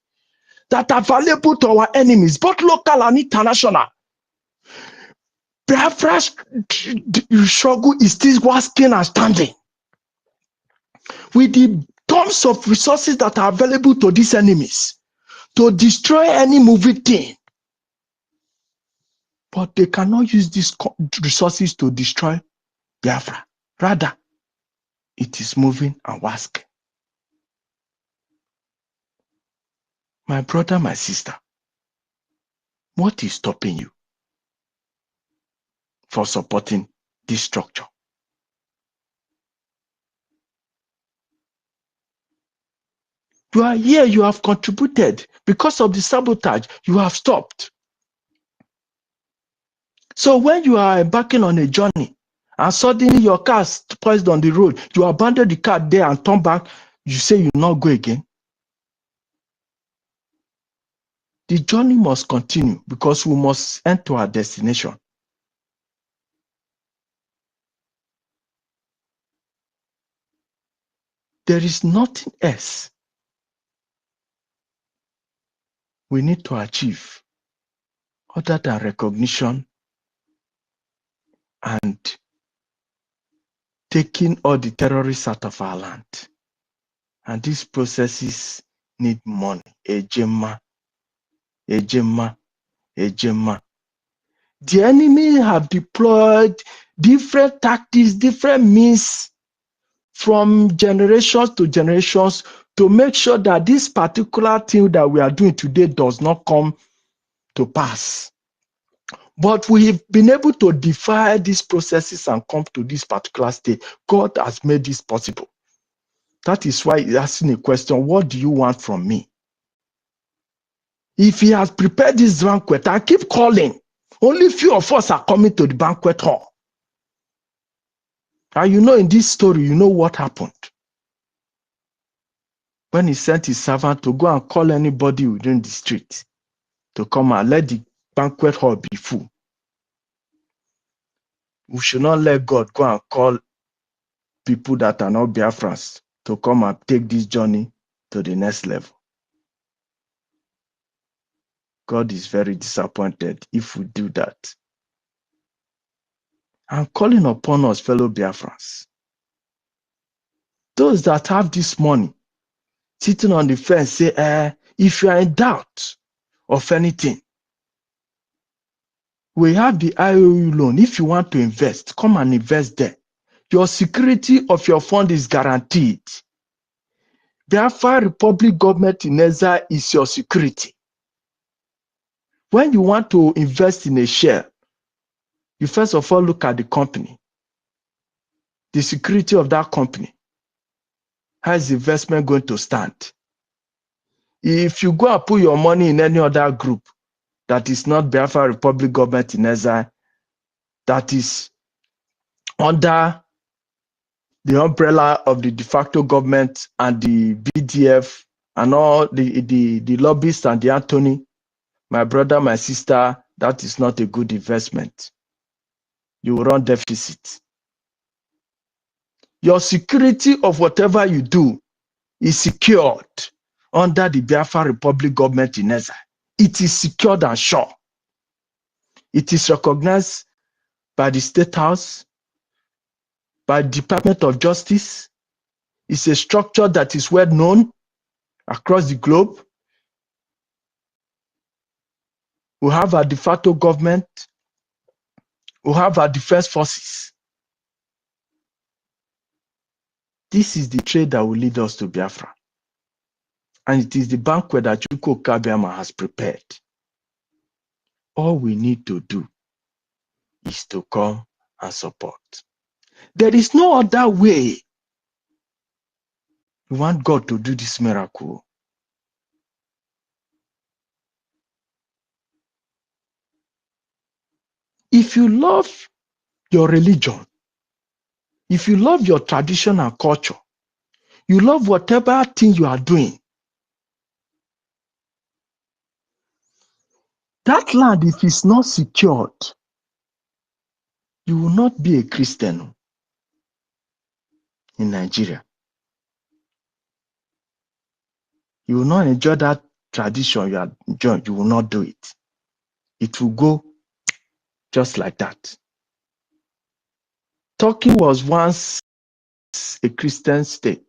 that are available to our enemies, both local and international, Biafra's struggle is still working and standing. With the tons of resources that are available to these enemies to destroy any moving thing, but they cannot use these resources to destroy Biafra. Rather, it is moving and working. My brother, my sister, what is stopping you for supporting this structure? You are here, you have contributed. Because of the sabotage, you have stopped. So when you are embarking on a journey and suddenly your car is poised on the road, you abandon the car there and turn back, you say you will not go again. The journey must continue because we must enter our destination. There is nothing else we need to achieve other than recognition and taking all the terrorists out of our land. And these processes need money. A Gemma. The enemy have deployed different tactics, different means from generations to generations to make sure that this particular thing that we are doing today does not come to pass. But we have been able to defy these processes and come to this particular state. God has made this possible. That is why he's asking a question, what do you want from me? If he has prepared this banquet, I keep calling. Only few of us are coming to the banquet hall. And you know, in this story, you know what happened. When he sent his servant to go and call anybody within the street to come and let the banquet hall be full. We should not let God go and call people that are not Biafrans to come and take this journey to the next level. God is very disappointed if we do that. I'm calling upon us, fellow Biafrans. Those that have this money, sitting on the fence, say, if you are in doubt of anything, we have the IOU loan. If you want to invest, come and invest there. Your security of your fund is guaranteed. Biafra Republic government in Ezza is your security. When you want to invest in a share, you first of all look at the company, the security of that company. How is the investment going to stand? If you go and put your money in any other group that is not Biafra Republic government in Ezza, that is under the umbrella of the de facto government and the BDF and all the lobbyists and the Anthony, my brother, my sister, that is not a good investment. You will run deficit. Your security of whatever you do is secured under the Biafra Republic government in Ezza. It is secured and sure. It is recognized by the State House, by the Department of Justice. It's a structure that is well known across the globe. We have our de facto government. We have our defense forces. This is the trade that will lead us to Biafra. And it is the banquet that Chuko Kabiama has prepared. All we need to do is to come and support. There is no other way we want God to do this miracle. If you love your religion, if you love your tradition and culture, you love whatever thing you are doing, that land, if it's not secured, you will not be a Christian in Nigeria. You will not enjoy that tradition you are enjoying. You will not do it. It will go just like that. Turkey was once a Christian state.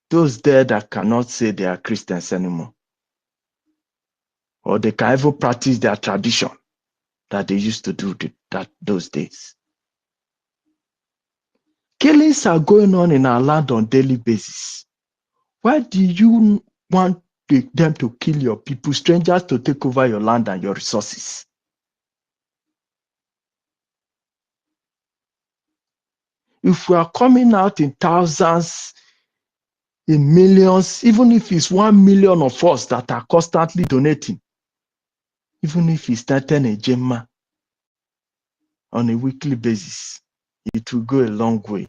Those there that cannot say they are Christians anymore, or they can even practice their tradition that they used to do those days. Killings are going on in our land on a daily basis. Why do you want them to kill your people, strangers to take over your land and your resources? If we are coming out in thousands, in millions, even if it's 1 million of us that are constantly donating, even if it's 10 a gemma on a weekly basis, it will go a long way.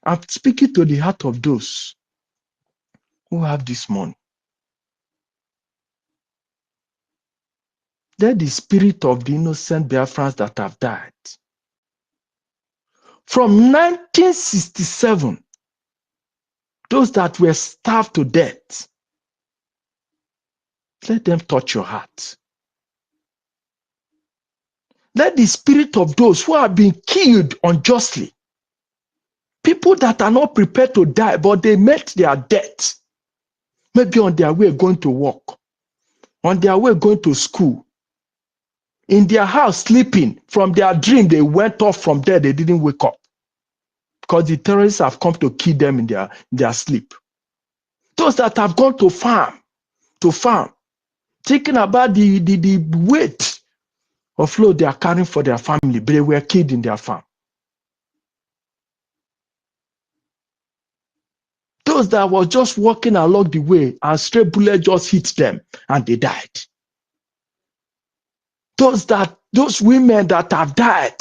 I'm speaking to the heart of those who have this money. Let the spirit of the innocent Biafrans that have died. From 1967, those that were starved to death, let them touch your heart. Let the spirit of those who have been killed unjustly, people that are not prepared to die, but they met their death, maybe on their way going to work, on their way going to school, in their house sleeping, from their dream, they went off from there, they didn't wake up. Because the terrorists have come to kill them in their sleep. Those that have gone to farm, thinking about the weight of load they are carrying for their family, but they were killed in their farm. Those that were just walking along the way and stray bullet just hit them and they died. Those women that have died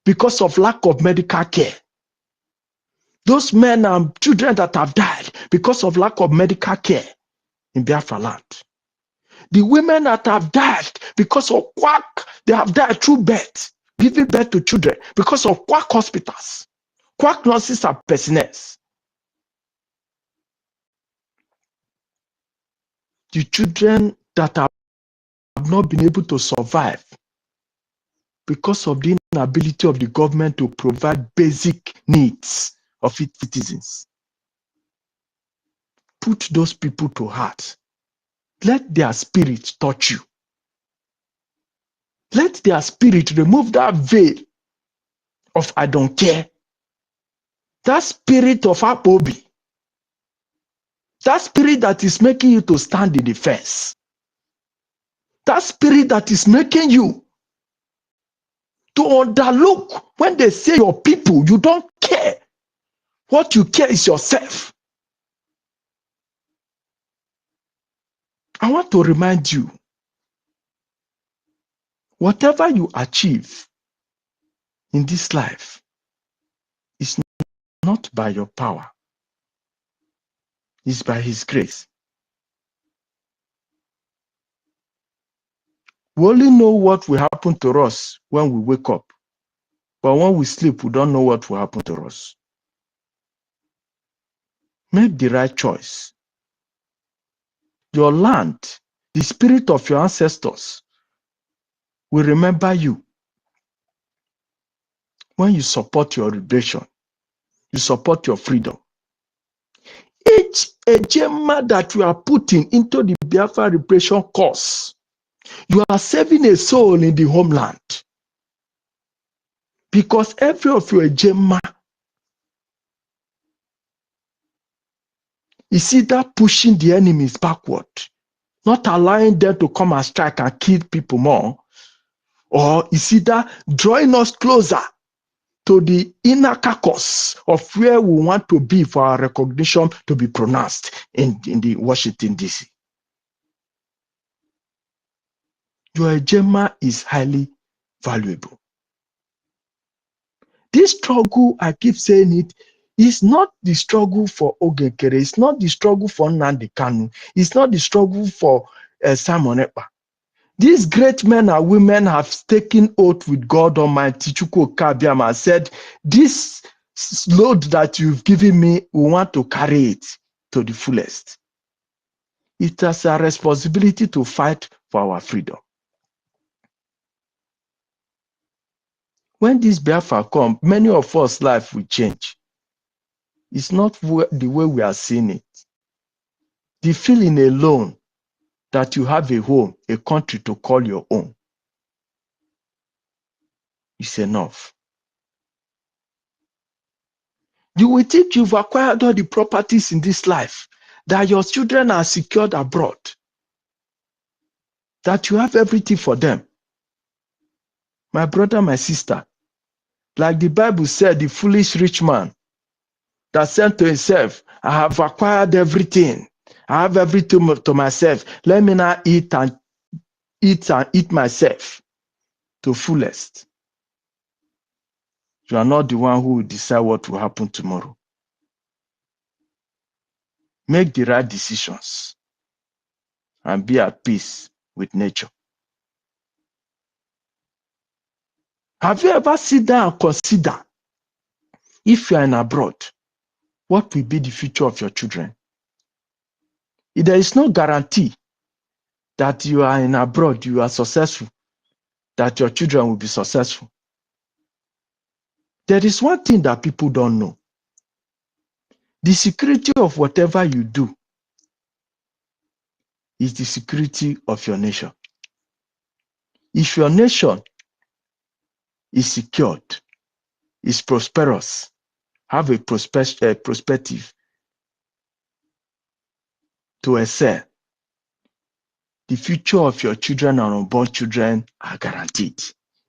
because of lack of medical care. Those men and children that have died because of lack of medical care in Biafra land. The women that have died because of quack, they have died through birth, giving birth to children because of quack hospitals, quack nurses and personnel. The children that have not been able to survive because of the inability of the government to provide basic needs of its citizens. Put those people to heart. Let their spirit touch you. Let their spirit remove that veil of I don't care. That spirit of Apobi. That spirit that is making you to stand in the fence. That spirit that is making you to underlook when they say your people, you don't care. What you care is yourself. I want to remind you, whatever you achieve in this life is not by your power. It's by His grace. We only know what will happen to us when we wake up. But when we sleep, we don't know what will happen to us. Make the right choice. Your land, the spirit of your ancestors, will remember you when you support your liberation, you support your freedom. Each ejema that you are putting into the Biafra liberation cause, you are saving a soul in the homeland. Because every of your ejema is either pushing the enemies backward, not allowing them to come and strike and kill people more, or is either drawing us closer to the inner carcass of where we want to be for our recognition to be pronounced in the Washington, D.C. Your ejema is highly valuable. This struggle, I keep saying it, is not the struggle for Ogekere. It's not the struggle for Nnamdi Kanu. It's not the struggle for Simon Ekpa. These great men and women have taken oath with God Almighty, Chukwu Kabiama, and said, this load that you've given me, we want to carry it to the fullest. It is a responsibility to fight for our freedom. When this Biafra comes, many of us life will change. It's not the way we are seeing it. The feeling alone that you have a home, a country to call your own, is enough. You will think you've acquired all the properties in this life, that your children are secured abroad, that you have everything for them. My brother, my sister, like the Bible said, the foolish rich man that said to himself, I have acquired everything. I have everything to myself. Let me now eat myself to fullest. You are not the one who will decide what will happen tomorrow. Make the right decisions and be at peace with nature. Have you ever sit down and consider, if you are in abroad, what will be the future of your children? There is no guarantee that you are in abroad, you are successful, that your children will be successful. There is one thing that people don't know. The security of whatever you do is the security of your nation. If your nation is secured, is prosperous, have a perspective to excel, the future of your children and unborn children are guaranteed.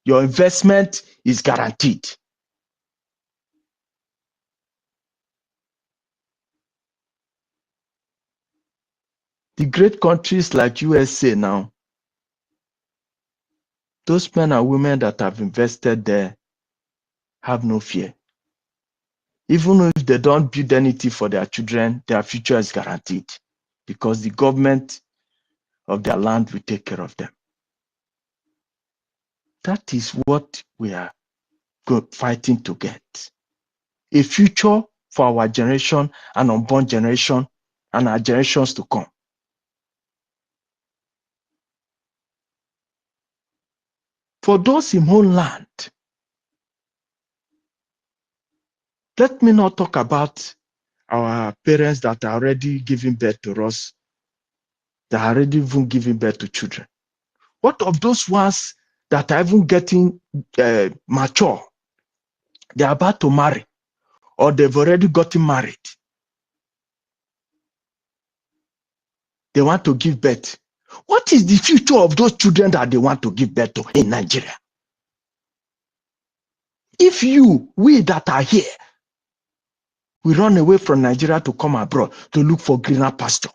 Your investment is guaranteed. The great countries like USA now, those men and women that have invested there have no fear. Even if they don't build anything for their children, their future is guaranteed because the government of their land will take care of them. That is what we are fighting to get. A future for our generation and unborn generation and our generations to come. For those in homeland, let me not talk about our parents that are already giving birth to us, that are already even giving birth to children. What of those ones that are even getting mature? They're about to marry, or they've already gotten married. They want to give birth. What is the future of those children that they want to give birth to in Nigeria? If we that are here, we run away from Nigeria to come abroad to look for greener pasture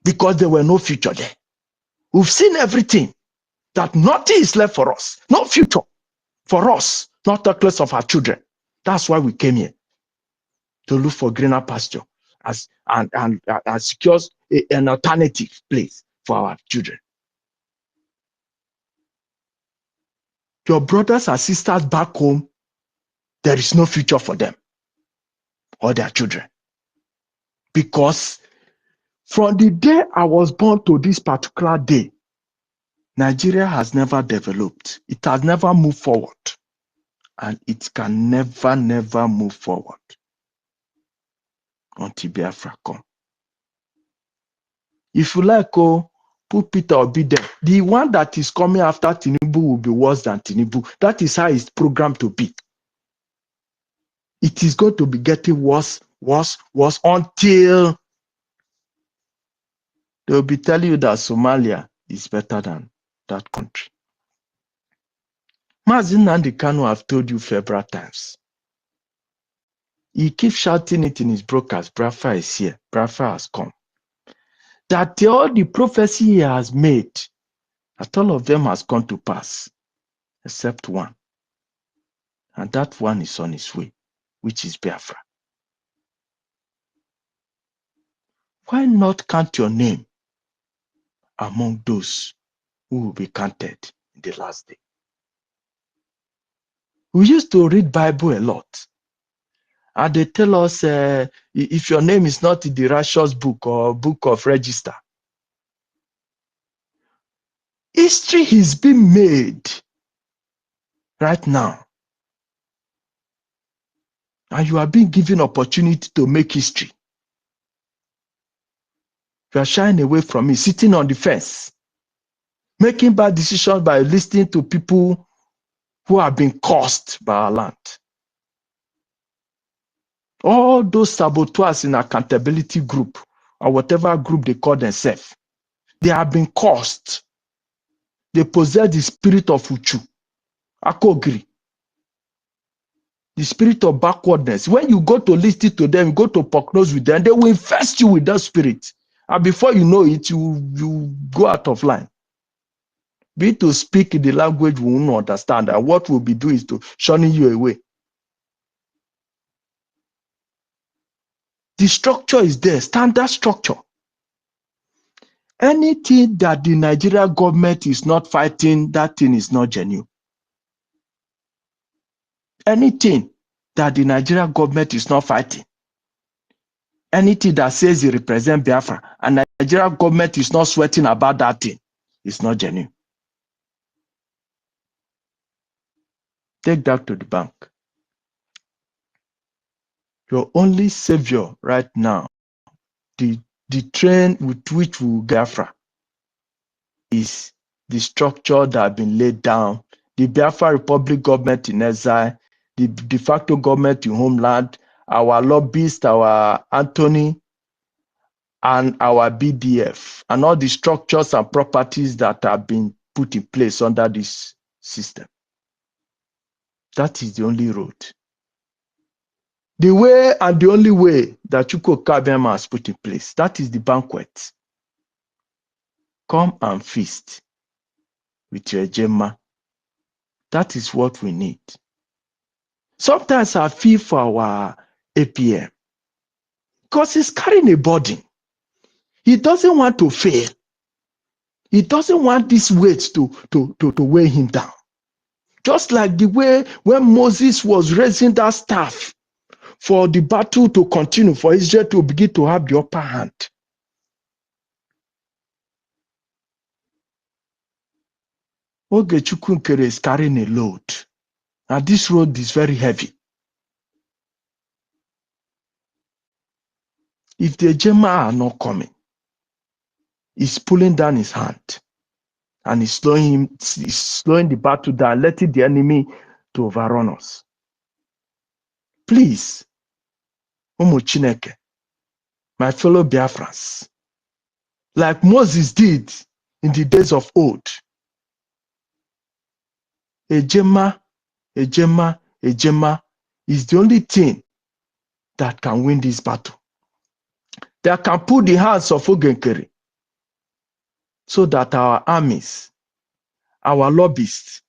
because there were no future there. We've seen everything, that nothing is left for us, no future for us, not talk less of our children. That's why we came here, to look for greener pasture and secure an alternative place for our children. Your brothers and sisters back home, there is no future for them or their children. Because from the day I was born to this particular day, Nigeria has never developed. It has never moved forward. And it can never, never move forward until Biafra come. If you like, put Peter Obi there. The one that is coming after Tinubu will be worse than Tinubu. That is how it's programmed to be. It is going to be getting worse, worse, worse until they will be telling you that Somalia is better than that country. Nnamdi Kanu, I've told you several times. He keeps shouting it in his broadcast. Biafra is here. Biafra has come. That all the prophecy he has made, that all of them has come to pass, except one. And that one is on his way, which is Biafra. Why not count your name among those who will be counted in the last day? We used to read Bible a lot. And they tell us if your name is not in the righteous book or book of register. History is being made right now. And you are being given opportunity to make history. You are shying away from it, sitting on the fence, making bad decisions by listening to people who have been cursed by our land. All those saboteurs in accountability group, or whatever group they call themselves, they have been cursed. They possess the spirit of Uchu, Akogri, the spirit of backwardness. When you go to listen to them, you go to prognose with them, they will infest you with that spirit. And before you know it, you go out of line. Be to speak in the language we will not understand, and what we'll be doing is to shunning you away. The structure is there, standard structure. Anything that the Nigerian government is not fighting, that thing is not genuine. Anything that the Nigerian government is not fighting, anything that says it represents Biafra, and the Nigerian government is not sweating about that thing, it's not genuine. Take that to the bank. Your only savior right now, the train with which we will Biafra, is the structure that has been laid down. The Biafra Republic government in exile, the de facto government in homeland, our lobbyists, our Anthony, and our BDF, and all the structures and properties that have been put in place under this system. That is the only road. The way and the only way that Chukwu Kabema has put in place, that is the banquet. Come and feast with your Gemma. That is what we need. Sometimes I feel for our APM because he's carrying a burden. He doesn't want to fail. He doesn't want this weight to weigh him down. Just like the way when Moses was raising that staff for the battle to continue, for Israel to begin to have the upper hand. Ogechukwu Nkere is carrying a load. And this road is very heavy. If the Jema are not coming, he's pulling down his hand. And he's slowing the battle down, letting the enemy to overrun us. Please, Umu Chineke, my fellow Biafrans, like Moses did in the days of old, Ejema is the only thing that can win this battle. That can put the hands of Ogenkere so that our armies, our lobbyists,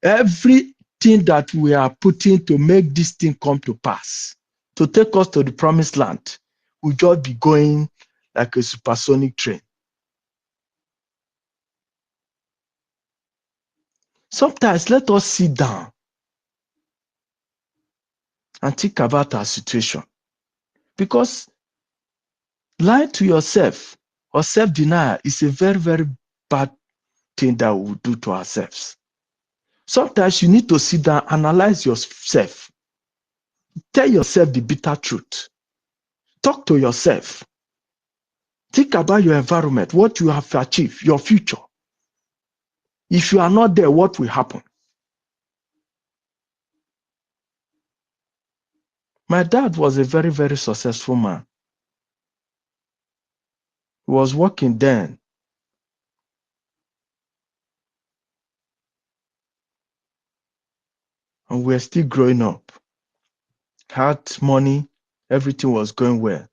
everything that we are putting to make this thing come to pass, to take us to the promised land, will just be going like a supersonic train. Sometimes let us sit down and think about our situation. Because lying to yourself or self-denial is a very, very bad thing that we do to ourselves. Sometimes you need to sit down, analyze yourself. Tell yourself the bitter truth. Talk to yourself. Think about your environment, what you have achieved, your future. If you are not there, what will happen? My dad was a very, very successful man. He was working then. And we were still growing up. Had money, everything was going well.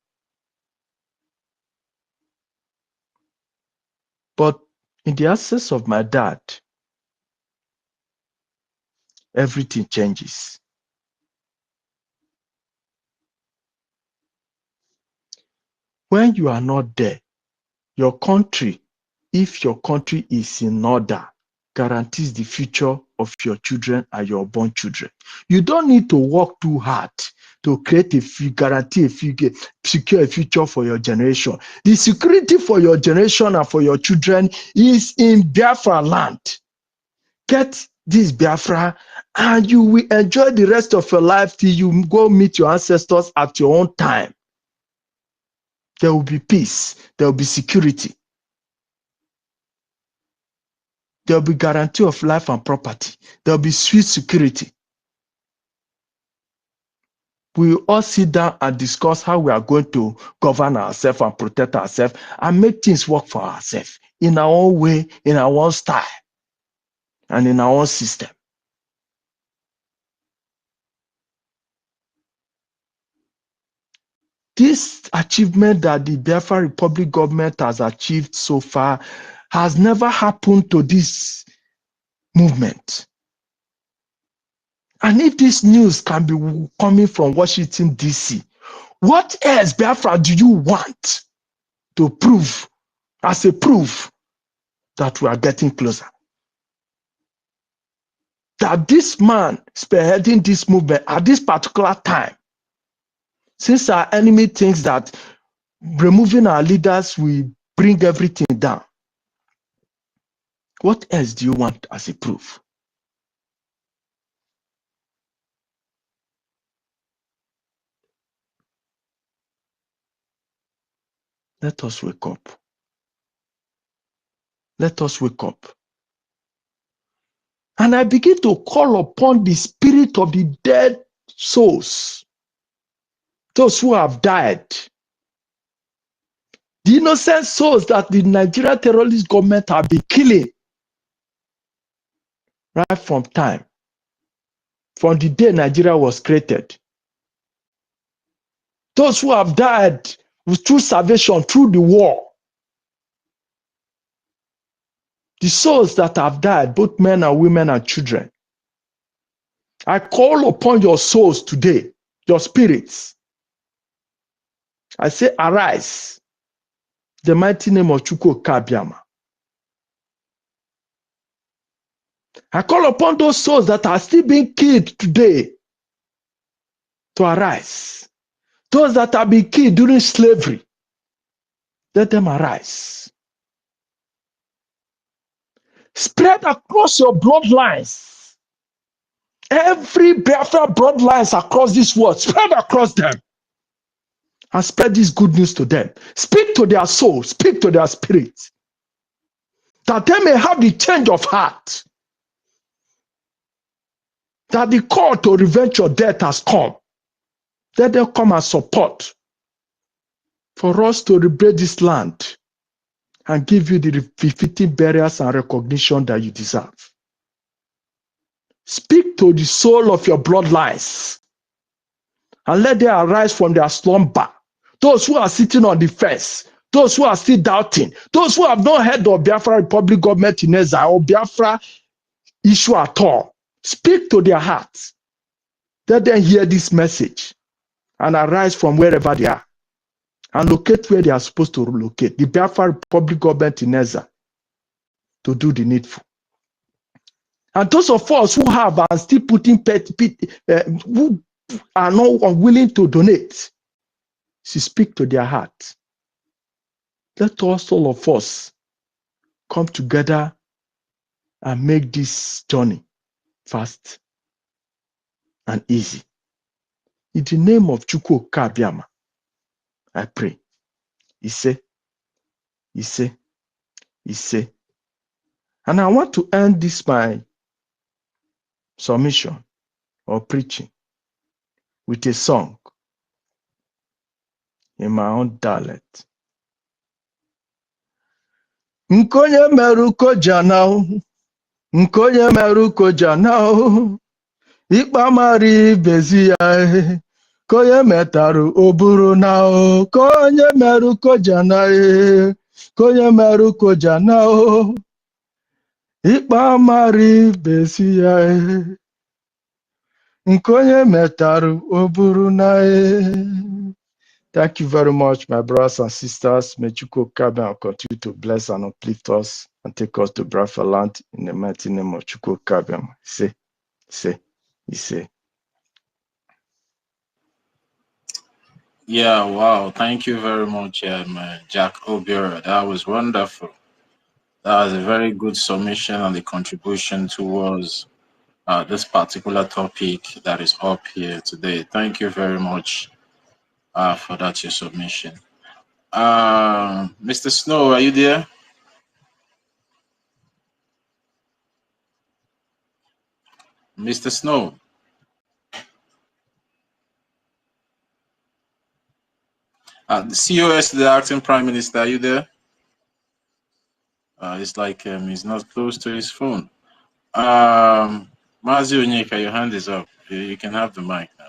But in the absence of my dad, everything changes. When you are not there, your country, if your country is in order, guarantees the future of your children and your born children. You don't need to work too hard to create secure a future for your generation. The security for your generation and for your children is in Biafra land. Get this Biafra and you will enjoy the rest of your life till you go meet your ancestors at your own time. There will be peace. There will be security. There will be guarantee of life and property. There will be sweet security. We will all sit down and discuss how we are going to govern ourselves and protect ourselves and make things work for ourselves in our own way, in our own style, and in our own system. This achievement that the Biafra Republic government has achieved so far has never happened to this movement. And if this news can be coming from Washington, D.C., what else, Biafra, do you want to prove as a proof that we are getting closer? That this man spearheading this movement at this particular time, since our enemy thinks that removing our leaders will bring everything down, what else do you want as a proof? Let us wake up. Let us wake up. And I begin to call upon the spirit of the dead souls, those who have died, the innocent souls that the Nigerian terrorist government have been killing right from time, from the day Nigeria was created. Those who have died through salvation, through the war. the souls that have died, both men and women and children. I call upon your souls today, your spirits. I say, arise. The mighty name of Chukwu Kabiama. I call upon those souls that are still being killed today to arise. Those that have been killed during slavery, let them arise. Spread across your bloodlines. Every Biafra bloodlines across this world, spread across them. And spread this good news to them. Speak to their soul, speak to their spirit. That they may have the change of heart. That the call to revenge your death has come. Let them come and support for us to liberate this land and give you the befitting burials and recognition that you deserve. Speak to the soul of your bloodlines and let them arise from their slumber. Those who are sitting on the fence, those who are still doubting, those who have not heard of Biafra Republic government in exile or Biafra issue at all. Speak to their hearts. Let them hear this message and arise from wherever they are and locate where they are supposed to locate, the Biafra Republic government in exile, to do the needful. And those of us who have and still putting who are not unwilling to donate, speak to their heart. Let us, all of us, come together and make this journey fast and easy. In the name of Chukwu Kabiama, I pray. He say. And I want to end this my submission or preaching with a song in my own dialect. Nkonye meruko janao, nkonye meruko janao, ikpa mari bezi ya, konye metaru oburu nao, konye meruko janao, konye meruko janao, ikpa mari bezi ya, nkonye metaru oburu nao. Thank you very much, my brothers and sisters. May Chukwu Kabiama continue to bless and uplift us and take us to Biafra land in the mighty name of Chukwu Kabiama. Say. Yeah, wow. Thank you very much, Jack Obiora. That was wonderful. That was a very good submission and the contribution towards this particular topic that is up here today. Thank you very much for that, your submission. Mr. Snow, are you there? Mr. Snow. The COS, the acting prime minister, are you there? It's like he's not close to his phone. Mazi Onyeka, your hand is up. You can have the mic now.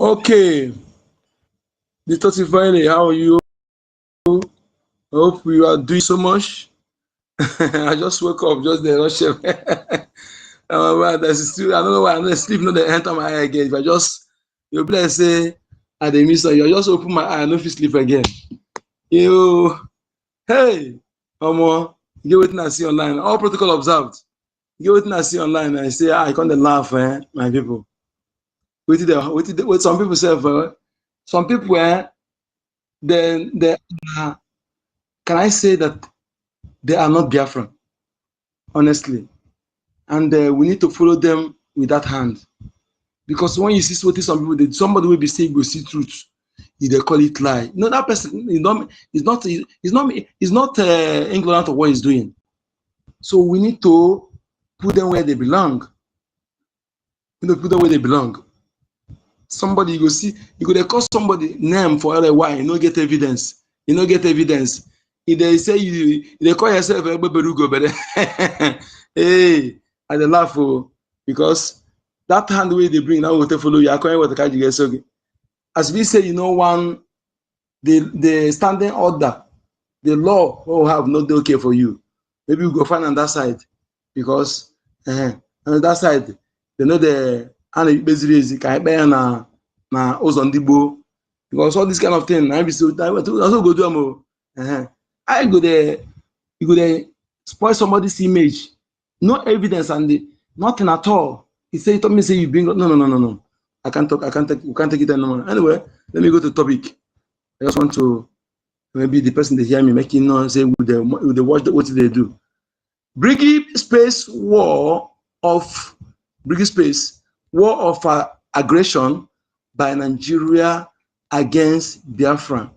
Okay. Mr. Finl, how are you? I hope you are doing so much. I just woke up, just the rush. Still, I don't know why I'm sleep, not the enter my eye again. If I just, you'll be like, say, I didn't miss you. Just open my eye, I know if you sleep again. You, hey, get what I see online. All protocol observed. Get what I see online. I say, I can't laugh, my people. With some people say, some people, they can I say that they are not Biafran, honestly, and we need to follow them with that hand, because when you see what some people did, somebody will be saying go see truth, they call it lie. No, that person is not ignorant of what he's doing. So we need to put them where they belong. We need to put them where they belong. Somebody you go see, you go they call somebody name for LY, you don't get evidence. You don't get evidence. If they say they call yourself a Berugo, but hey, I laugh because that hand way they bring now will follow you. I can't what the get so. As we say, one the standing order the law will have not the okay for you. Maybe you go find on that side because on that side they know the basically can na Ozondibo because all this kind of thing. I be so also go do I go there, you go there spoil somebody's image, no evidence and nothing at all. He said, he told me say you bring no. I can't talk. We can't take it anymore. Anyway, let me go to topic. I just want to maybe the person they hear me making noise say would they watch what did they do? Brgie space war of aggression by Nigeria against Biafra,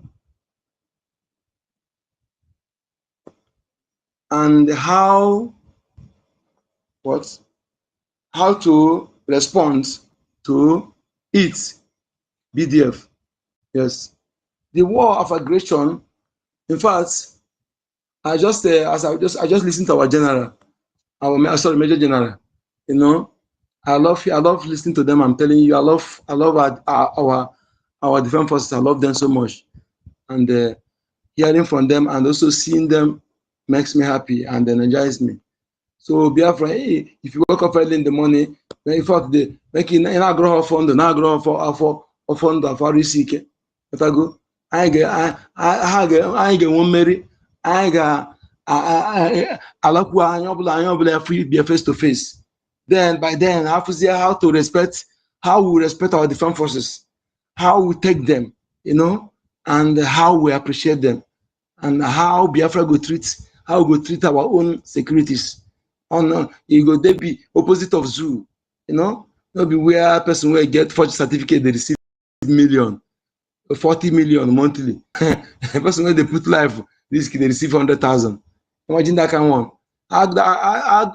and how to respond to it. BDF, yes, the war of aggression. In fact, I just listened to our general, Major General. You know, I love listening to them. I'm telling you, I love our defense forces. I love them so much, and hearing from them and also seeing them makes me happy and energizes me. So Biafra, hey, if you wake up early in the morning, in fact, the making na grow fund, na grow for fund of RCK. If I go, I get 1 Mary, I get alakwa free be face to face. Then by then, I have to see how we respect our defense forces, how we take them, you know, and how we appreciate them, and how Biafra go treat our own securities. You go they be opposite of zoo, you know, not be where person will get forged certificate they receive 40 million monthly. Person where they put life risk they receive 100,000. Imagine that kind of one. How that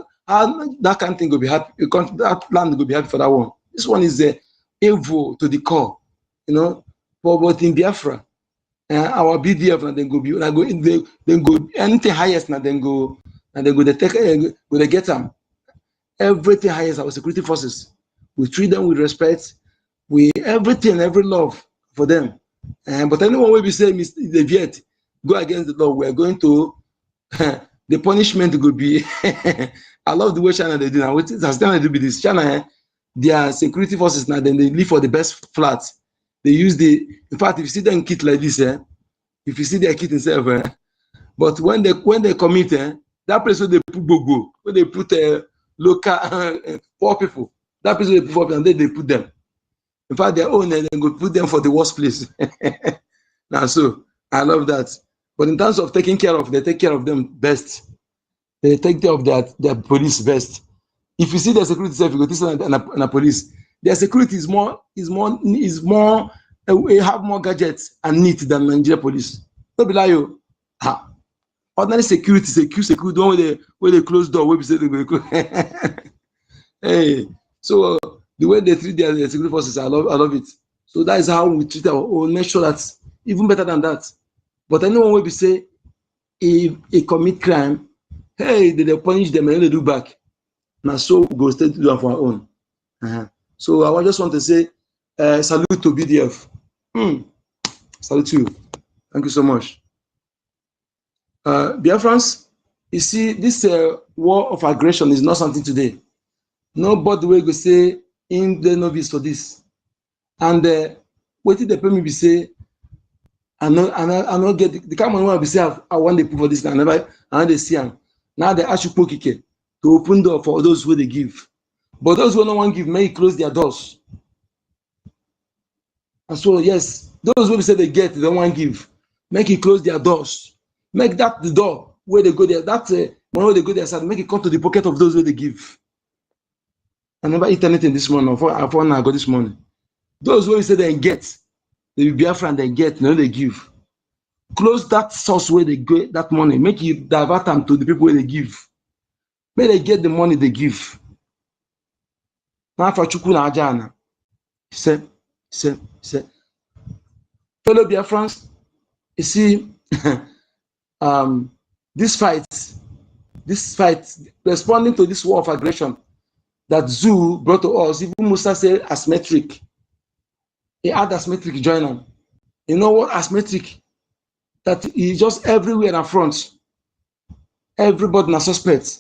kind of thing will be happy. That land will be happy for that one. This one is evil to the core, you know. But in Biafra, our BDF and then go anything highest and then go they get them. Everything highest our security forces. We treat them with respect. We everything, every love for them. But anyone will be saying the Viet go against the law, we're going to the punishment could be I love the way China they do now. What has China do with this? China, their security forces now, then they live for the best flats. They use in fact, if you see them kit like this, if you see their kit themselves, but when they commit, that place where they put Bogo, where they put local poor people, that place where they put and then they put them. In fact, their own, and then go put them for the worst place. Now, so I love that. But in terms of taking care of, they take care of them best. They take care of their police best. If you see their security self, you go to and a police. Their security is more. We have more gadgets and neat than Nigeria police. Don't be like you. Ordinary security, the one where they close door, where we say they go. Hey, so the way they treat their security forces, I love it. So that is how we treat our own. Make sure that's even better than that. But anyone will be say if they commit crime, hey, they punish them and they do back. Now so we go stay to do it for our own. So I just want to say salute to BDF. Salute you. Thank you so much. Biafrans, you see, this war of aggression is not something today. Nobody will go say in the novice for this. And what did the permit be say? I not get the kind of one be say I want the proof for this. I never see them. Now they ask you to open door for those who they give. But those who don't want to give may close their doors. And so yes, those who say they get, they don't want to give. Make it close their doors. Make that the door where they go there. That where they go there side, make it come to the pocket of those who they give. I never eat anything this morning. I got this morning. Those who say they get, they be Biafran, they get, no, they give. Close that source where they get that money. Make it divert them to the people where they give. May they get the money they give. Now for Chukuna Ajana. Say. Fellow Biafrans, you see, this fight, responding to this war of aggression that Zoo brought to us, even Musa said asymmetric. He had asymmetric join on. You know what asymmetric that is just everywhere in front. Everybody na suspect.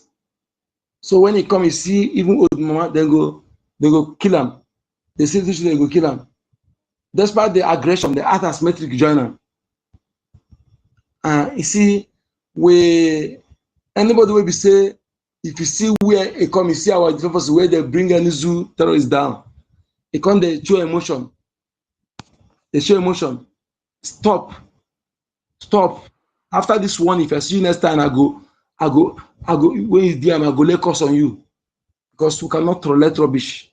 So when he come, he see even old mama, they go kill him. They see this, they go kill him. Despite the aggression, the art asymmetric joiner. You see, anybody will be say, if you see where he come, you see our defense where they bring any zoo terrorists down. He come, they show emotion. They show emotion. Stop. After this one, if I see you next time, I go. When you DM, I go lay curse on you, because we cannot tolerate rubbish.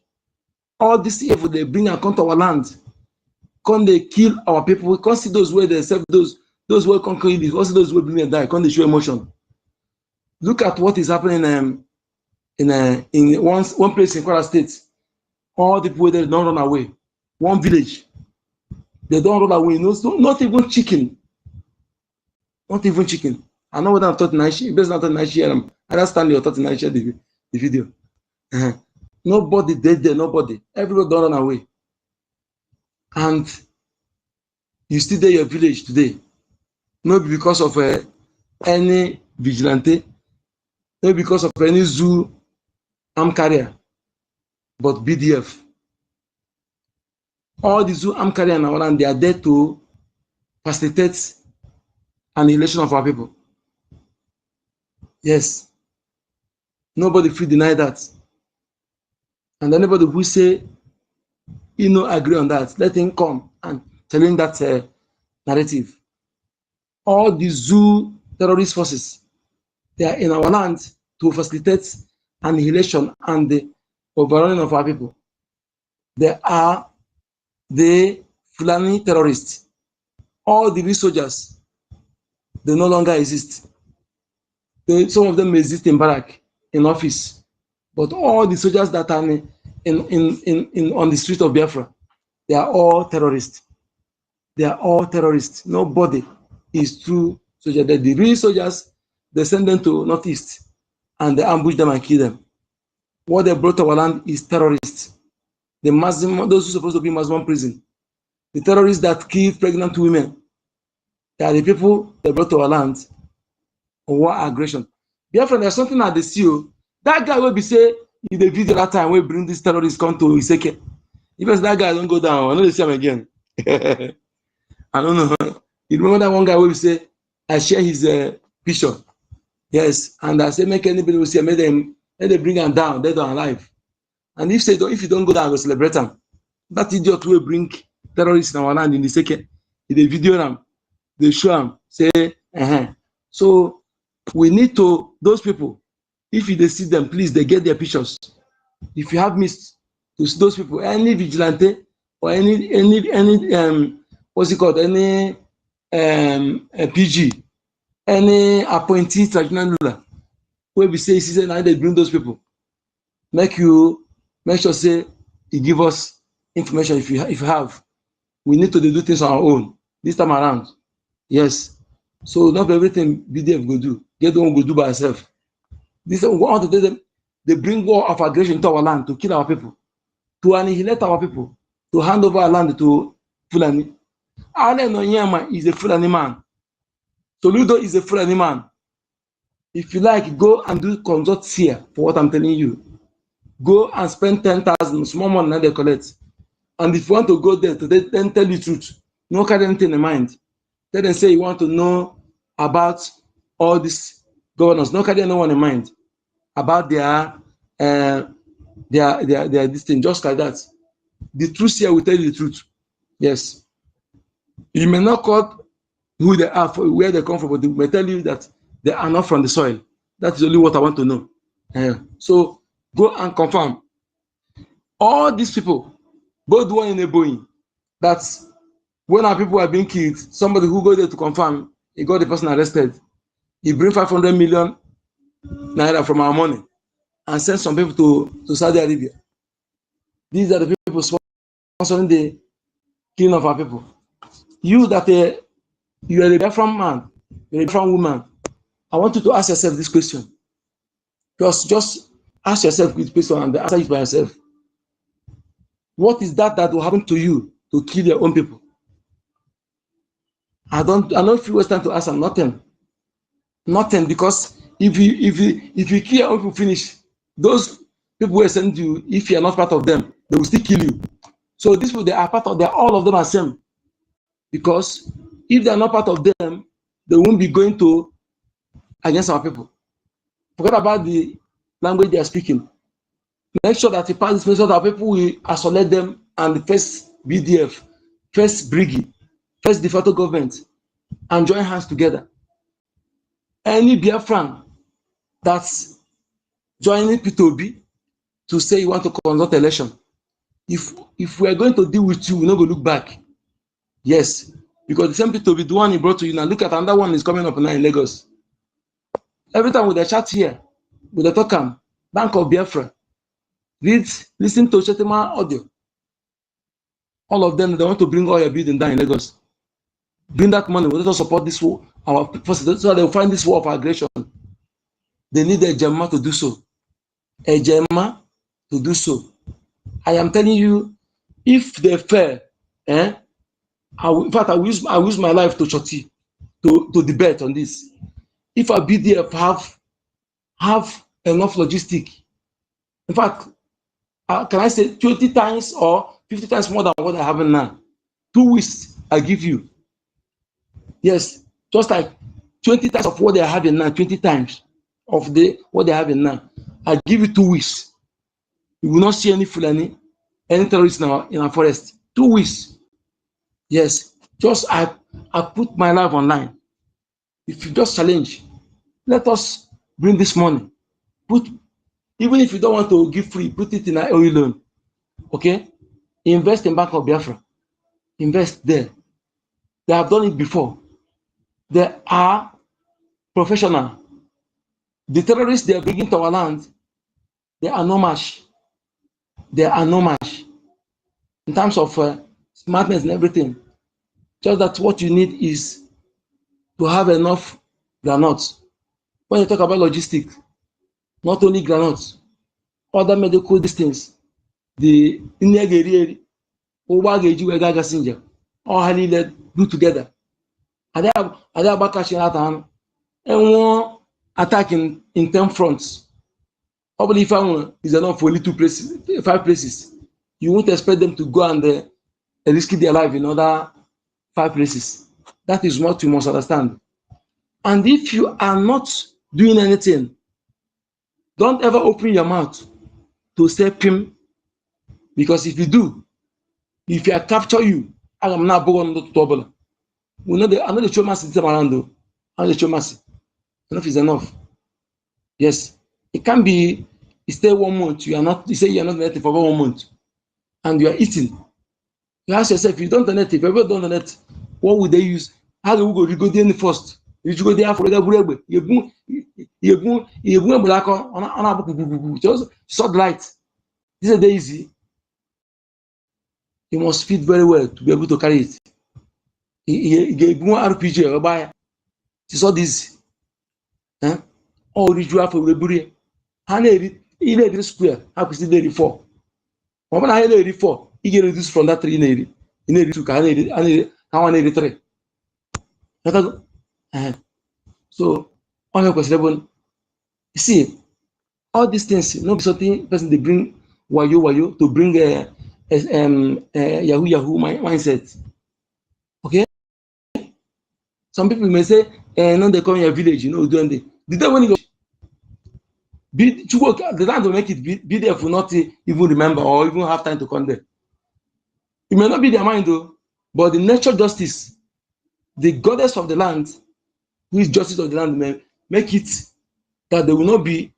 All this evil they bring and come to our land. Come they kill our people. We can't see those where they serve those who conquer it. We can't see those who bring them die. Come they show emotion. Look at what is happening in one place in Kwara State. All the people they don't run away. One village, they don't run away. No, not even chicken. Not even chicken. I know what I'm talking about. Based on that, I understand you're talking about the video. Nobody dead there. Nobody. Everybody don't run away. And you still there your village today. Not because of any vigilante, not because of any zoo arm carrier, but BDF. All the zoo arm carrier in our land, they are there to facilitate annihilation of our people. Yes. Nobody will deny that. And anybody who say he no agree on that, let him come and tell him that narrative. All the zoo terrorist forces, they are in our land to facilitate annihilation and the overrunning of our people. They are the Fulani terrorists. All the real soldiers, they no longer exist. Some of them may exist in barrack, in office, but all the soldiers that are on the street of Biafra, they are all terrorists. They are all terrorists. Nobody is true soldier. The real soldiers, they send them to northeast and they ambush them and kill them. What they brought to our land is terrorists. The maximum, those who are supposed to be maximum prison. The terrorists that kill pregnant women, they are the people they brought to our land on war aggression. Therefore, there's something at the CEO. That guy will be say in the video that time we bring these terrorists come to Iseke. If that guy don't go down, I know they see him again. I don't know. You remember that one guy will say, I share his picture. Yes, and I say make anybody will see, let them bring him down, dead or alive. And if you don't go down, go celebrate him. That idiot will bring terrorists in our land in the second. In the video them, they show them, say, So we need to, those people, if they see them, please, they get their pictures. If you have missed to see those people, any vigilante or any what's it called, any PG, any appointee traditional ruler, where we say, now they bring those people. Make sure say you give us information if you have. We need to do things on our own this time around. Yes. So not everything BDF go do. Get the one go do by herself. This we want to do them. They bring war of aggression to our land to kill our people, to annihilate our people, to hand over our land to Fulani. Allen Onyema is a Fulani man. Soludo is a Fulani man. If you like, go and do consult here for what I'm telling you. Go and spend 10,000, small money that they collect. And if you want to go there, then tell you the truth. No carry anything in mind. Then they say you want to know about all these governors. No carry anyone in mind about their this thing, just like that. The truth here will tell you the truth. Yes. You may not call who they are, where they come from, but they may tell you that they are not from the soil. That is only what I want to know. So go and confirm. All these people, both one in a Boeing, that's when our people are being killed, somebody who go there to confirm, he got the person arrested. He bring 500 million naira from our money and send some people to Saudi Arabia. These are the people sponsoring the killing of our people. You that you are a Biafran man, you're a Biafran woman, I want you to ask yourself this question. Just ask yourself this question and answer it by yourself. What is that will happen to you to kill your own people? I don't feel it's time to ask them nothing. Nothing, because if you kill or if you finish, those people will send you, if you are not part of them, they will still kill you. So these people, they are part of, they are, all of them are same. Because if they are not part of them, they won't be going to against our people. Forget about the language they are speaking. Make sure that you pass this message that people will isolate them and the first BDF, first Brgie, first de facto government, and join hands together. Any Biafran that's joining P2B to say you want to conduct election, if we are going to deal with you, we're not going to look back. Yes, because the same P2B, the one he brought to you now, look at another one is coming up now in Lagos. Every time with the chat here, with the Tokam, Bank of Biafra, listen to Shetima audio. All of them, they want to bring all your building down in Lagos. Bring that money, we let us support this war, our forces, so they will find this war of aggression. They need a Gemma to do so. A Gemma to do so. I am telling you, if they fail, in fact, I will use my life to shorty, to debate on this. If our BDF have enough logistic, in fact, can I say 20 times or 50 times more than what I have now? 2 weeks, I give you. Yes, just like 20 times of what they are having now, 20 times of what they are having now. I give you 2 weeks. You will not see any Fulani, any terrorists in our forest. 2 weeks. Yes, just I put my life online. If you just challenge, let us bring this money. Even if you don't want to give free, put it in an oil loan. Okay? Invest in Bank of Biafra. Invest there. They have done it before. They are professional. The terrorists they are bringing to our land, they are no match. They are no match in terms of smartness and everything. Just that what you need is to have enough granules. When you talk about logistics, not only granules, other medical distance, the Nigeri, OGOJA, Wega Gasinja, all highly do together. And they are back catching at hand. And one attack in 10 fronts. Probably if is enough for only 2 places, 5 places. You won't expect them to go and risk their life in other 5 places. That is what you must understand. And if you are not doing anything, don't ever open your mouth to say PIM, because if you do, if I capture you, I am not going to trouble. I know the show mercy around though. I know the show mercy. Enough is enough. Yes, it can be. You stay 1 month. You say you are not native for 1 month, and you are eating. You ask yourself, if you don't donate, if everybody don't donate, what would they use? How do we go there first? You go there for the just short light. This is easy. You must feed very well to be able to carry it. You get more RPG or buy. It's all this. All ritual for Reburi. In a square, how could they 4? When I had 4, you get reduced from that 3 in a 2 3. So, on your question, you see, all these things, no something person they bring wayo to bring Yahoo mindset. Okay? Some people may say, no, they come in your village, doing the day when you go. The land will make it be there for not even remember or even have time to come there. It may not be their mind though, but the natural justice, the goddess of the land, who is justice of the land, may make it that there will not be